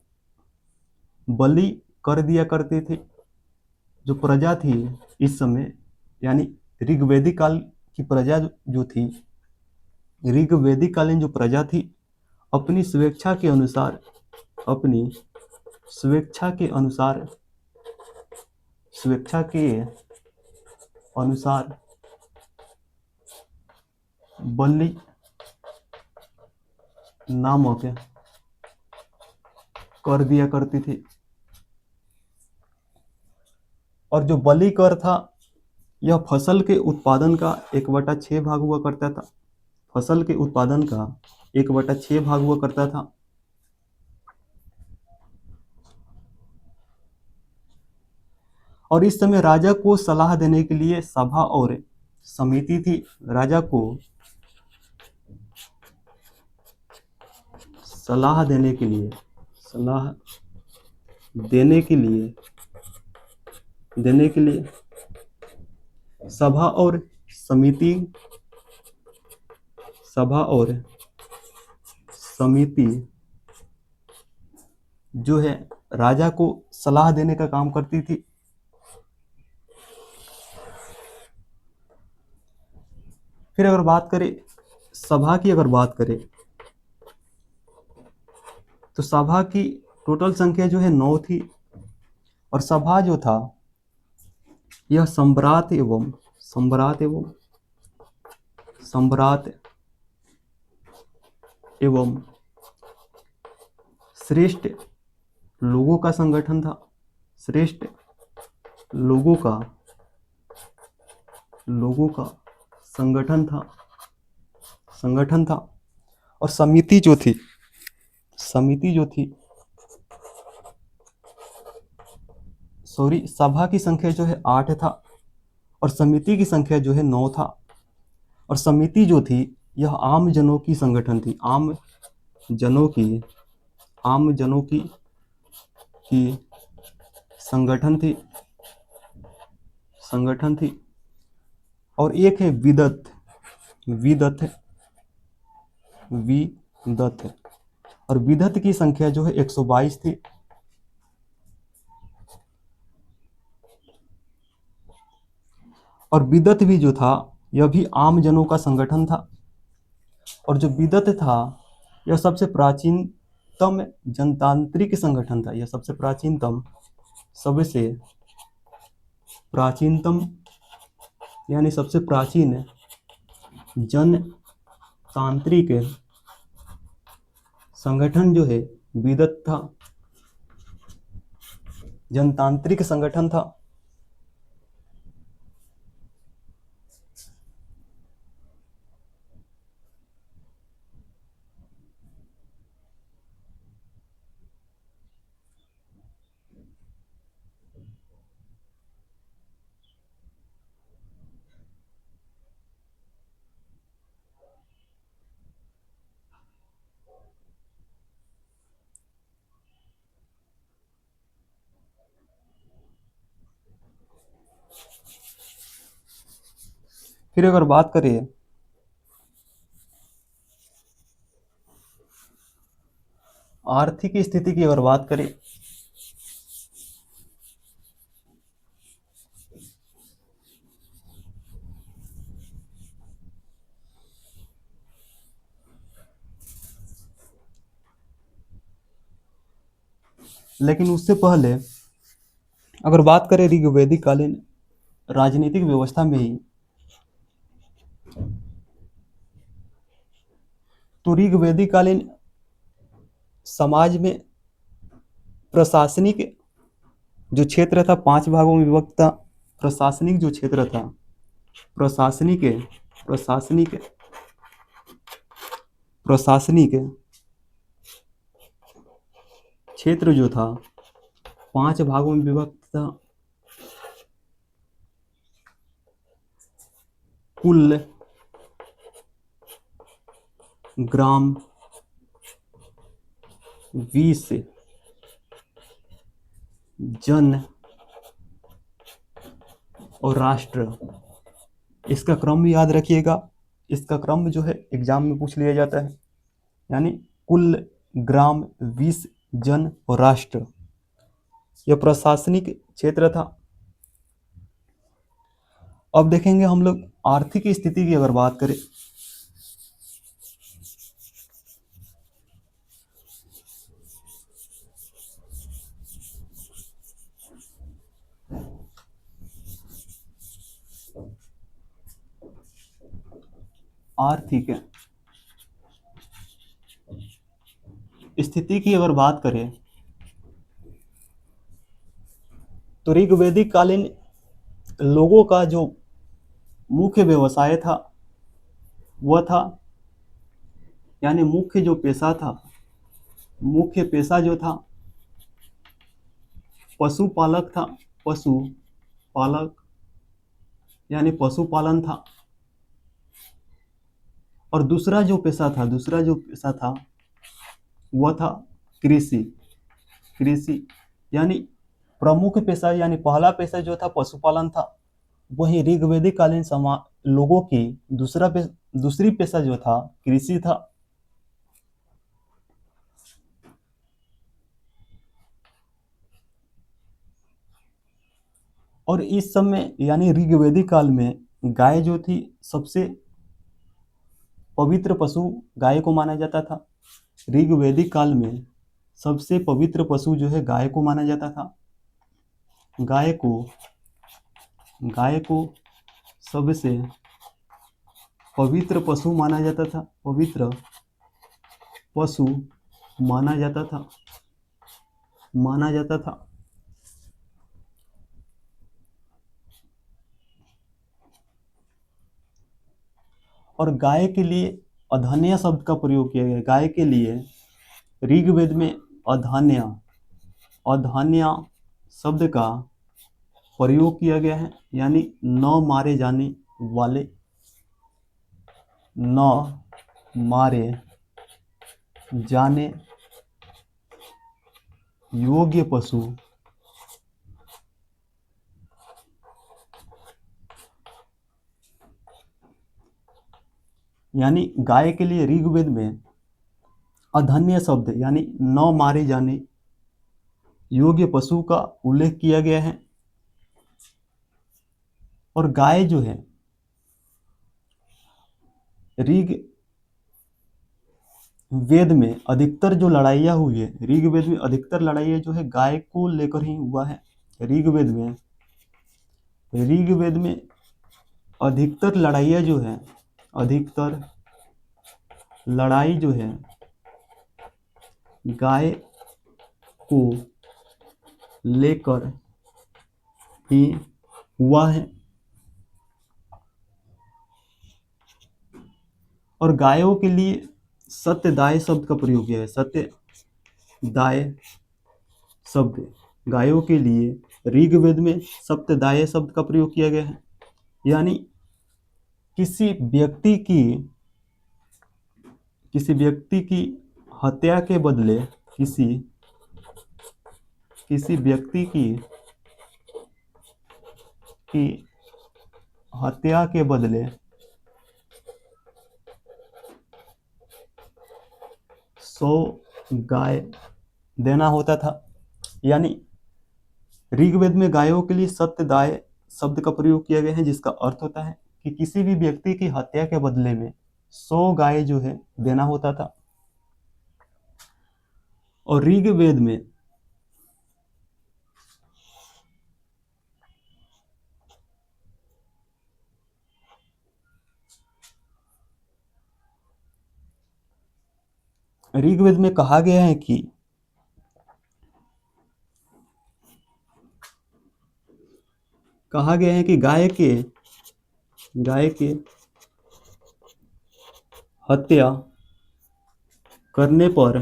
बलि कर दिया करते थे। जो प्रजा थी इस समय, यानी ऋग्वैदिक काल की प्रजा जो थी, ऋग्वैदिक कालीन जो प्रजा थी, अपनी स्वेच्छा के अनुसार बलि नामक कर दिया करती थी। और जो बलि कर था यह फसल के उत्पादन का 1/6 भाग हुआ करता था। फसल के उत्पादन का 1/6 भाग हुआ करता था। और इस समय राजा को सलाह देने के लिए सभा और समिति थी। राजा को सलाह देने के लिए सभा और समिति जो है राजा को सलाह देने का काम करती थी। फिर अगर बात करें सभा की, तो सभा की टोटल संख्या जो है 9 थी। और सभा जो था यह सम्राट एवं श्रेष्ठ लोगों का संगठन था। संगठन था। और समिति जो थी सभा की संख्या जो है 8 था और समिति की संख्या जो है 9 था। और समिति जो थी यह आम जनों की संगठन थी। आम जनों की संगठन थी। और एक है विदत। और विदत की संख्या जो है 122 थी। और विदत भी जो था यह भी आम जनों का संगठन था। और जो विदत था यह सबसे प्राचीनतम जनतांत्रिक संगठन था। सबसे प्राचीन जनतांत्रिक संगठन जो है विदत था, जनतांत्रिक संगठन था। फिर अगर बात करें आर्थिक स्थिति की, लेकिन उससे पहले अगर बात करें ऋग्वैदिक कालीन राजनीतिक व्यवस्था में ही, तो ऋग्वैदिक कालीन समाज में प्रशासनिक जो क्षेत्र था 5 भागों में विभक्त था। प्रशासनिक जो क्षेत्र था, प्रशासनिक प्रशासनिक प्रशासनिक क्षेत्र जो था 5 भागों में विभक्त था। कुल, ग्राम, विष, जन और राष्ट्र। इसका क्रम भी याद रखिएगा, इसका क्रम जो है एग्जाम में पूछ लिया जाता है। यानी कुल, ग्राम, विष, जन और राष्ट्र, यह प्रशासनिक क्षेत्र था। अब देखेंगे हम लोग आर्थिक स्थिति की अगर बात करें, आर्थिक स्थिति की अगर बात करें तो ऋग्वैदिक कालीन लोगों का जो मुख्य व्यवसाय था वह था, यानी मुख्य जो पेशा था, मुख्य पेशा जो था पशुपालक था। पशुपालक यानी पशुपालन था। और दूसरा जो पेशा था वह था कृषि। कृषि यानी प्रमुख पेशा, यानी पहला पेशा जो था पशुपालन था। वही ऋग्वैदिक कालीन लोगों की दूसरी पेशा जो था कृषि था। और इस समय यानी ऋग्वैदिक काल में गाय जो थी सबसे पवित्र पशु गाय को माना जाता था। ऋग्वैदिक काल में सबसे पवित्र पशु जो है गाय को माना जाता था। गाय को सबसे पवित्र पशु माना जाता था, पवित्र पशु माना जाता था। और गाय के लिए अधन्य शब्द का प्रयोग किया गया। गाय के लिए ऋग्वेद में अधन्य शब्द का प्रयोग किया गया है, यानी न मारे जाने योग्य पशु। यानी गाय के लिए ऋग्वेद में अधन्य शब्द यानी न मारे जाने योग्य पशु का उल्लेख किया गया है। और गाय जो है ऋग्वेद में अधिकतर जो लड़ाइयाँ हुई है, ऋग्वेद में अधिकतर लड़ाइयाँ जो है गाय को लेकर ही हुआ है। ऋग्वेद में अधिकतर लड़ाइयाँ जो है, अधिकतर लड़ाई जो है गाय को लेकर ही हुआ है। और गायों के लिए सत्यदाय शब्द का प्रयोग किया है। सत्यदाय शब्द गायों के लिए ऋग्वेद में सत्यदाय शब्द का प्रयोग किया गया है। यानी किसी व्यक्ति की हत्या के बदले, किसी व्यक्ति की हत्या के बदले 100 गाय देना होता था। यानी ऋग्वेद में गायों के लिए सत्यदाय शब्द का प्रयोग किया गया है, जिसका अर्थ होता है कि किसी भी व्यक्ति की हत्या के बदले में 100 गाय जो है देना होता था। और ऋग्वेद में ऋग्वेद में कहा गया है कि गाय के हत्या करने पर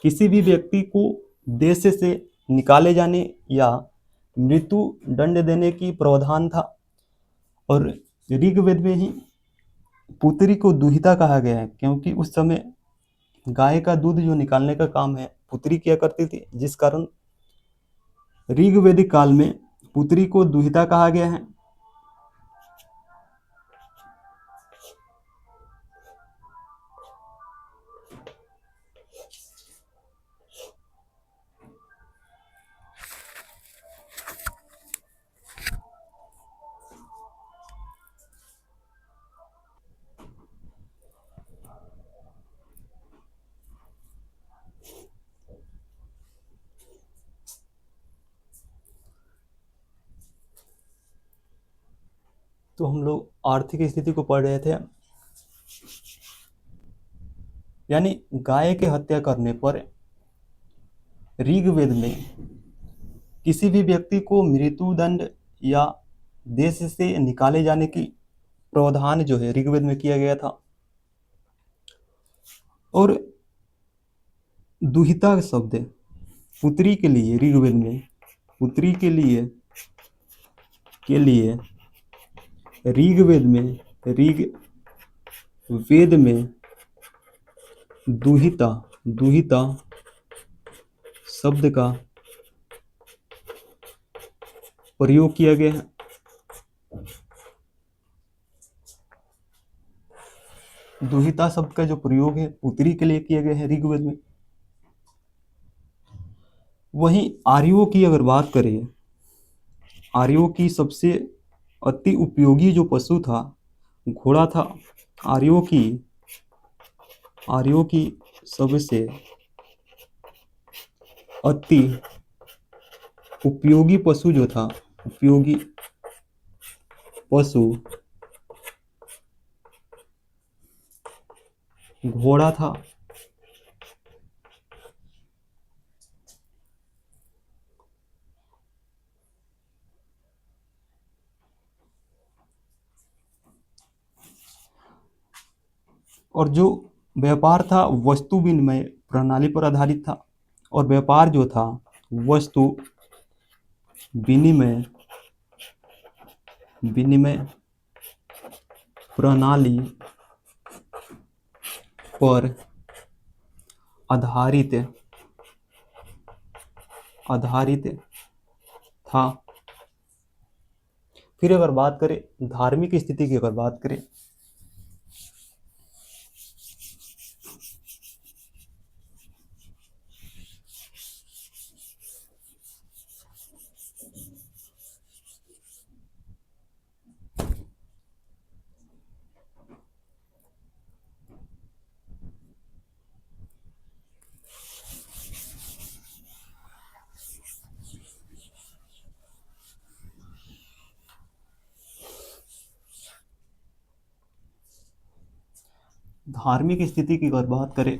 किसी भी व्यक्ति को देश से निकाले जाने या मृत्यु दंड देने की प्रावधान था। और ऋग्वेद में ही पुत्री को दुहिता कहा गया है, क्योंकि उस समय गाय का दूध जो निकालने का काम है पुत्री किया करती थी, जिस कारण ऋग्वेदिक काल में पुत्री को दुहिता कहा गया है। तो हम लोग आर्थिक स्थिति को पढ़ रहे थे, यानी गाय के हत्या करने पर ऋग्वेद में किसी भी व्यक्ति को मृत्युदंड या देश से निकाले जाने की प्रावधान जो है ऋग्वेद में किया गया था। और दुहिता शब्द पुत्री के लिए ऋग्वेद में पुत्री के लिए ऋग्वेद में दुहिता शब्द का प्रयोग किया गया है। दुहिता शब्द का जो प्रयोग है पुत्री के लिए किया गया है ऋग्वेद में। वहीं आर्यों की अगर बात करें, आर्यों की सबसे अति उपयोगी जो पशु था घोड़ा था। आर्यों की सबसे अति उपयोगी पशु जो था, उपयोगी पशु घोड़ा था। और जो व्यापार था वस्तु विनिमय प्रणाली पर आधारित था। और व्यापार जो था वस्तु विनिमय प्रणाली पर आधारित था। फिर अगर बात करें धार्मिक स्थिति की, अगर बात करें धार्मिक स्थिति की अगर बात करें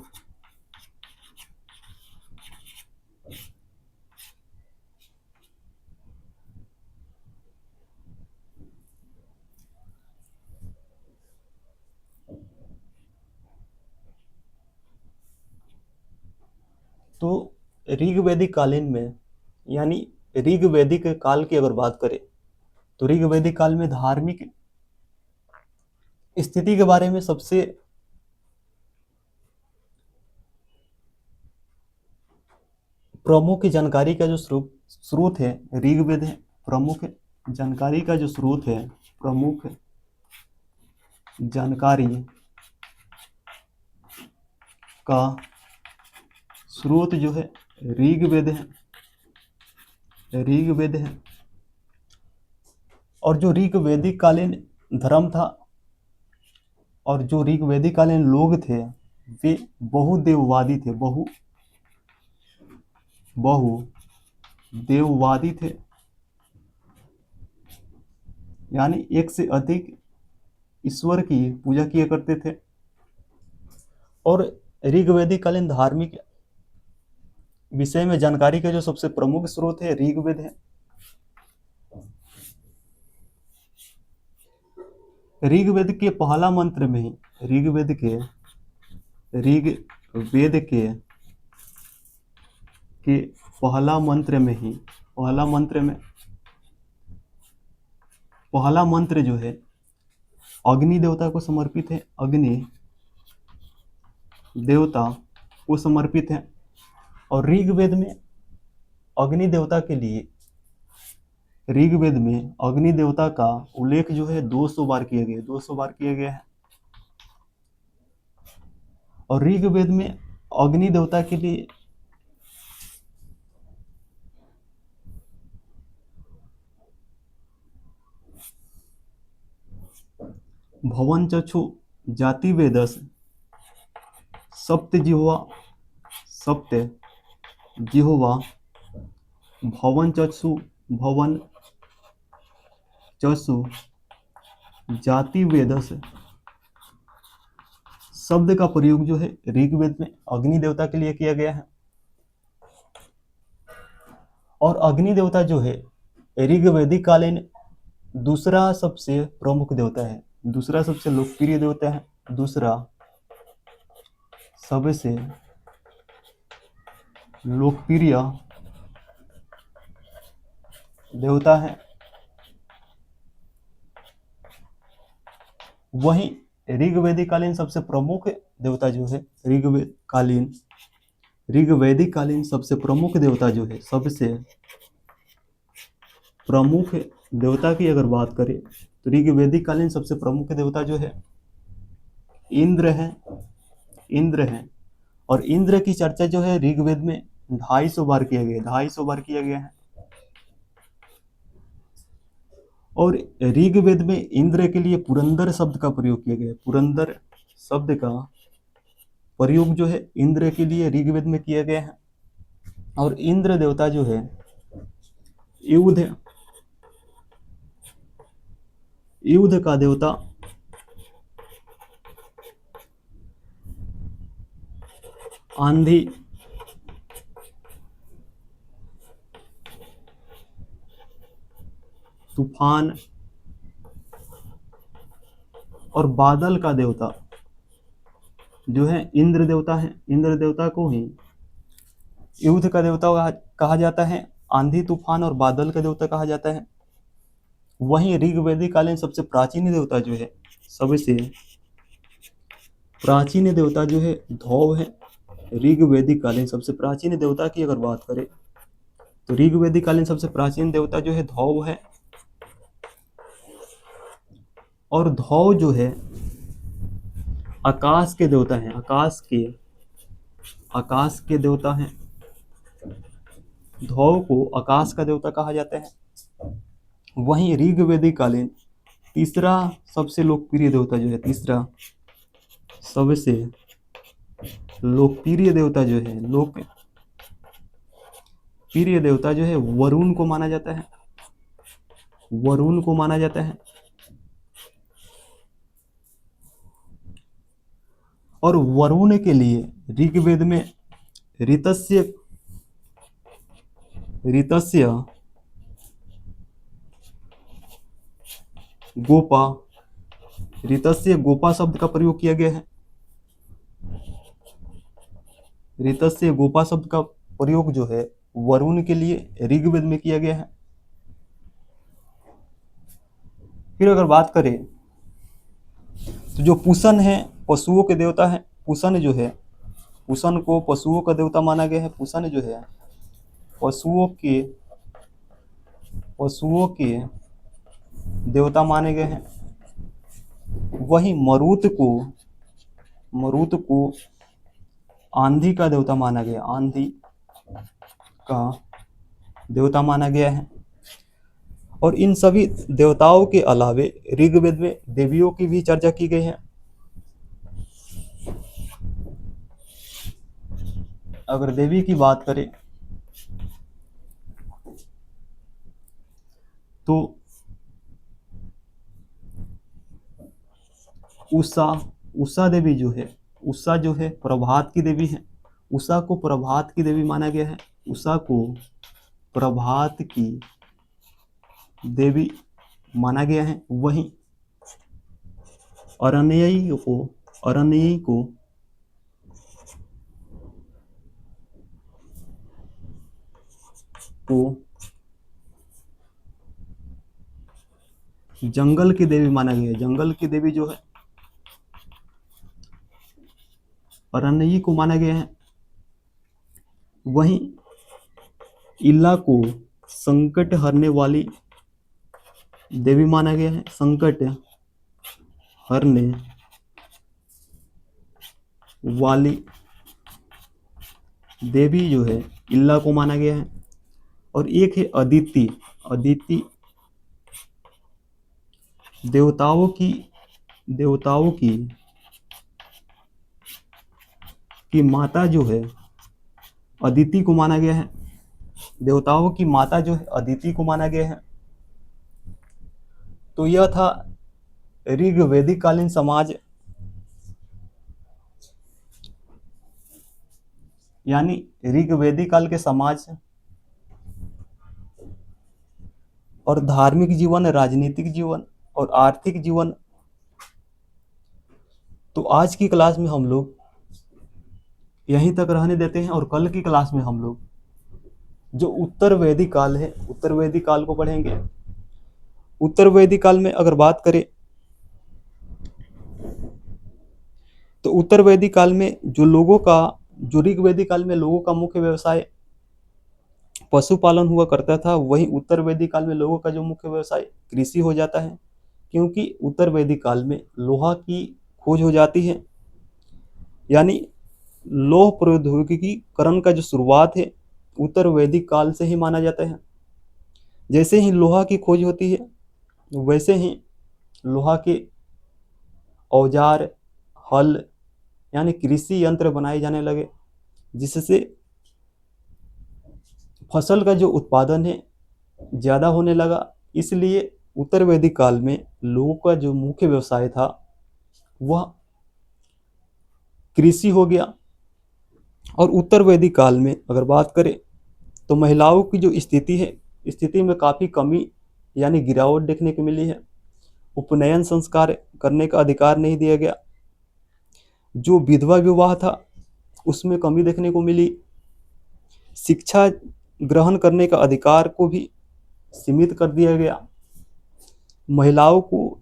तो ऋग्वैदिक कालीन में, यानी ऋग्वैदिक काल की अगर बात करें तो ऋग्वैदिक काल में धार्मिक स्थिति के बारे में सबसे प्रमुख जानकारी का जो स्रोत है ऋग्वेद है। प्रमुख जानकारी का जो स्रोत है, प्रमुख जानकारी का स्रोत जो है ऋग्वेद है। और जो ऋग्वैदिक कालीन धर्म था और जो ऋग्वैदिक कालीन लोग थे वे बहुदेववादी थे, बहुदेववादी थे, यानी एक से अधिक ईश्वर की पूजा किया करते थे। और ऋग्वेदिक कालीन धार्मिक विषय में जानकारी के जो सबसे प्रमुख स्रोत है ऋग्वेद है। ऋग्वेद के पहला मंत्र में ही ऋग्वेद के पहला मंत्र जो है अग्नि देवता को समर्पित है। अग्नि देवता को समर्पित है। और ऋग्वेद में अग्नि देवता के लिए ऋग्वेद में अग्नि देवता का उल्लेख जो है 200 बार किया गया 200 बार किया गया है। और ऋग्वेद में अग्नि देवता के लिए भवन चक्षु जाति वेदस सप्त जिह्वा भवन चक्षु जाति वेदस शब्द का प्रयोग जो है ऋग्वेद में अग्नि देवता के लिए किया गया है। और अग्नि देवता जो है ऋग्वेदिक कालीन दूसरा सबसे प्रमुख देवता है, दूसरा सबसे लोकप्रिय देवता है, दूसरा सबसे लोकप्रिय देवता है। वहीं ऋग्वेदिक कालीन सबसे प्रमुख देवता जो है ऋग्वेदिक कालीन सबसे प्रमुख देवता जो है सबसे प्रमुख देवता की अगर बात करें तो ऋग्वेदिक कालीन सबसे प्रमुख देवता जो है इंद्र है। और इंद्र की चर्चा जो है ऋग्वेद में 250 बार किया गया है। और ऋग्वेद में इंद्र के लिए पुरंदर शब्द का प्रयोग किया गया है। पुरंदर शब्द का प्रयोग जो है इंद्र के लिए ऋग्वेद में किया गया है। और इंद्र देवता जो है युद्ध का देवता, आंधी, तूफान और बादल का देवता जो है इंद्र देवता है। इंद्र देवता को ही युद्ध का देवता कहा जाता है, आंधी तूफान और बादल का देवता कहा जाता है। वहीं ऋग्वेदिक कालीन सबसे प्राचीन देवता जो है धौव है। ऋग्वेदिक कालीन सबसे प्राचीन देवता की अगर बात करें तो ऋग्वेदिक कालीन सबसे प्राचीन देवता जो है धौव है। और धौव जो है आकाश के देवता हैं, आकाश के देवता हैं। धौव को आकाश का देवता कहा जाता है। वहीं ऋग्वेदिक कालीन तीसरा सबसे लोकप्रिय देवता जो है वरुण को माना जाता है। और वरुण के लिए ऋग्वेद में ऋतस्य गोपा शब्द का प्रयोग किया गया है। ऋतस्य गोपा शब्द का प्रयोग जो है वरुण के लिए ऋग्वेद में किया गया है। फिर अगर बात करें तो जो पुसन है पशुओं के देवता है। पुसन को पशुओं का देवता माना गया है। पुसन जो है पशुओं के देवता माने गए हैं। वहीं मरुत को आंधी का देवता माना गया है। और इन सभी देवताओं के अलावे ऋग्वेद में देवियों की भी चर्चा की गई है। अगर देवी की बात करें तो उषा देवी जो है उषा जो है प्रभात की देवी है, उषा को प्रभात की देवी माना गया है, उषा को प्रभात की देवी माना गया है। वहीं अरण्यई को जंगल की देवी माना गया है। जंगल की देवी जो है अरण्यई को माना गया है। वहीं इला को संकट हरने वाली देवी माना गया है। संकट हरने वाली देवी जो है इल्ला को माना गया है। और एक है अदिति। अदिति देवताओं की माता जो है अदिति को माना गया है। देवताओं की माता जो है अदिति को माना गया है। तो यह था ऋग्वैदिक कालीन समाज, यानी ऋग्वैदिक काल के समाज और धार्मिक जीवन, राजनीतिक जीवन और आर्थिक जीवन। तो आज की क्लास में हम लोग यहीं तक रहने देते हैं और कल की क्लास में हम लोग जो उत्तर वैदिक काल है, उत्तर वैदिक काल को पढ़ेंगे। उत्तर वैदिक काल में अगर बात करें तो उत्तर वैदिक काल में जो ऋग्वैदिक काल में लोगों का मुख्य व्यवसाय पशुपालन हुआ करता था, वहीं उत्तर वैदिक काल में लोगों का जो मुख्य व्यवसाय कृषि हो जाता है, क्योंकि उत्तर वैदिक काल में लोहा की खोज हो जाती है। यानी लौह प्रौद्योगिकीकरण का जो शुरुआत है उत्तर वैदिक काल से ही माना जाता है। जैसे ही लोहा की खोज होती है वैसे ही लोहा के औजार, हल यानी कृषि यंत्र बनाए जाने लगे, जिससे फसल का जो उत्पादन है ज़्यादा होने लगा। इसलिए उत्तर वैदिक काल में लोगों का जो मुख्य व्यवसाय था वह कृषि हो गया। और उत्तर वैदिक काल में अगर बात करें तो महिलाओं की जो स्थिति में काफ़ी कमी यानी गिरावट देखने को मिली है। उपनयन संस्कार करने का अधिकार नहीं दिया गया। जो विधवा विवाह था उसमें कमी देखने को मिली। शिक्षा ग्रहण करने का अधिकार को भी सीमित कर दिया गया। महिलाओं को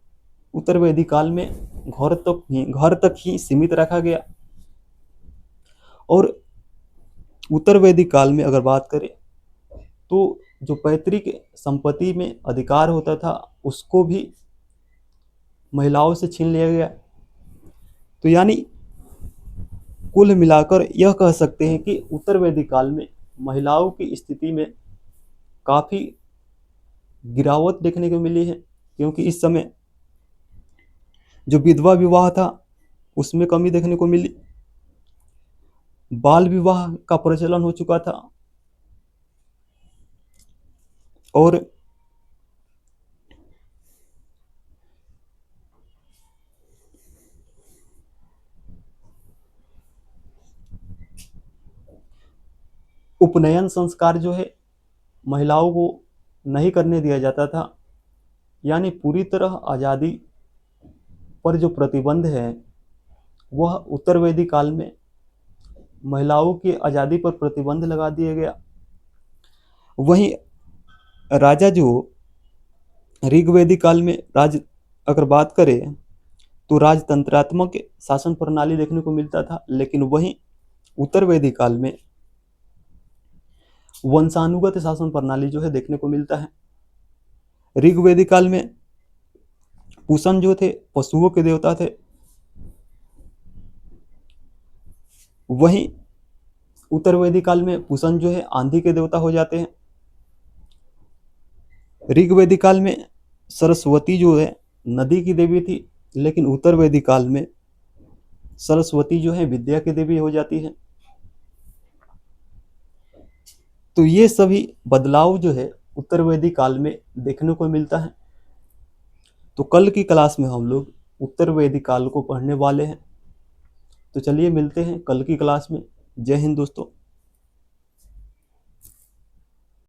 उत्तर वैदिक काल में घर तक ही सीमित रखा गया। और उत्तर वैदिक काल में अगर बात करें तो जो पैतृक संपत्ति में अधिकार होता था उसको भी महिलाओं से छीन लिया गया। तो यानी कुल मिलाकर यह कह सकते हैं कि उत्तर वैदिक काल में महिलाओं की स्थिति में काफ़ी गिरावट देखने को मिली है, क्योंकि इस समय जो विधवा विवाह था उसमें कमी देखने को मिली। बाल विवाह का प्रचलन हो चुका था। और उपनयन संस्कार जो है महिलाओं को नहीं करने दिया जाता था। यानी पूरी तरह आज़ादी पर जो प्रतिबंध है वह उत्तर वैदिक काल में महिलाओं की आज़ादी पर प्रतिबंध लगा दिया गया। वहीं राजा जो ऋग्वैदिक काल में अगर बात करें तो राजतंत्रात्मक शासन प्रणाली देखने को मिलता था, लेकिन वहीं उत्तर वैदिक काल में वंशानुगत शासन प्रणाली जो है देखने को मिलता है। ऋग्वैदिक काल में पुषण जो थे पशुओं के देवता थे, वहीं उत्तर वैदिक काल में पुषण जो है आंधी के देवता हो जाते हैं। ऋग्वैदिक काल में सरस्वती जो है नदी की देवी थी, लेकिन उत्तर वैदिक काल में सरस्वती जो है विद्या की देवी हो जाती है। तो ये सभी बदलाव जो है उत्तर वैदिक काल में देखने को मिलता है। तो कल की क्लास में हम लोग उत्तर वैदिक काल को पढ़ने वाले हैं। तो चलिए मिलते हैं कल की क्लास में। जय हिंद दोस्तों।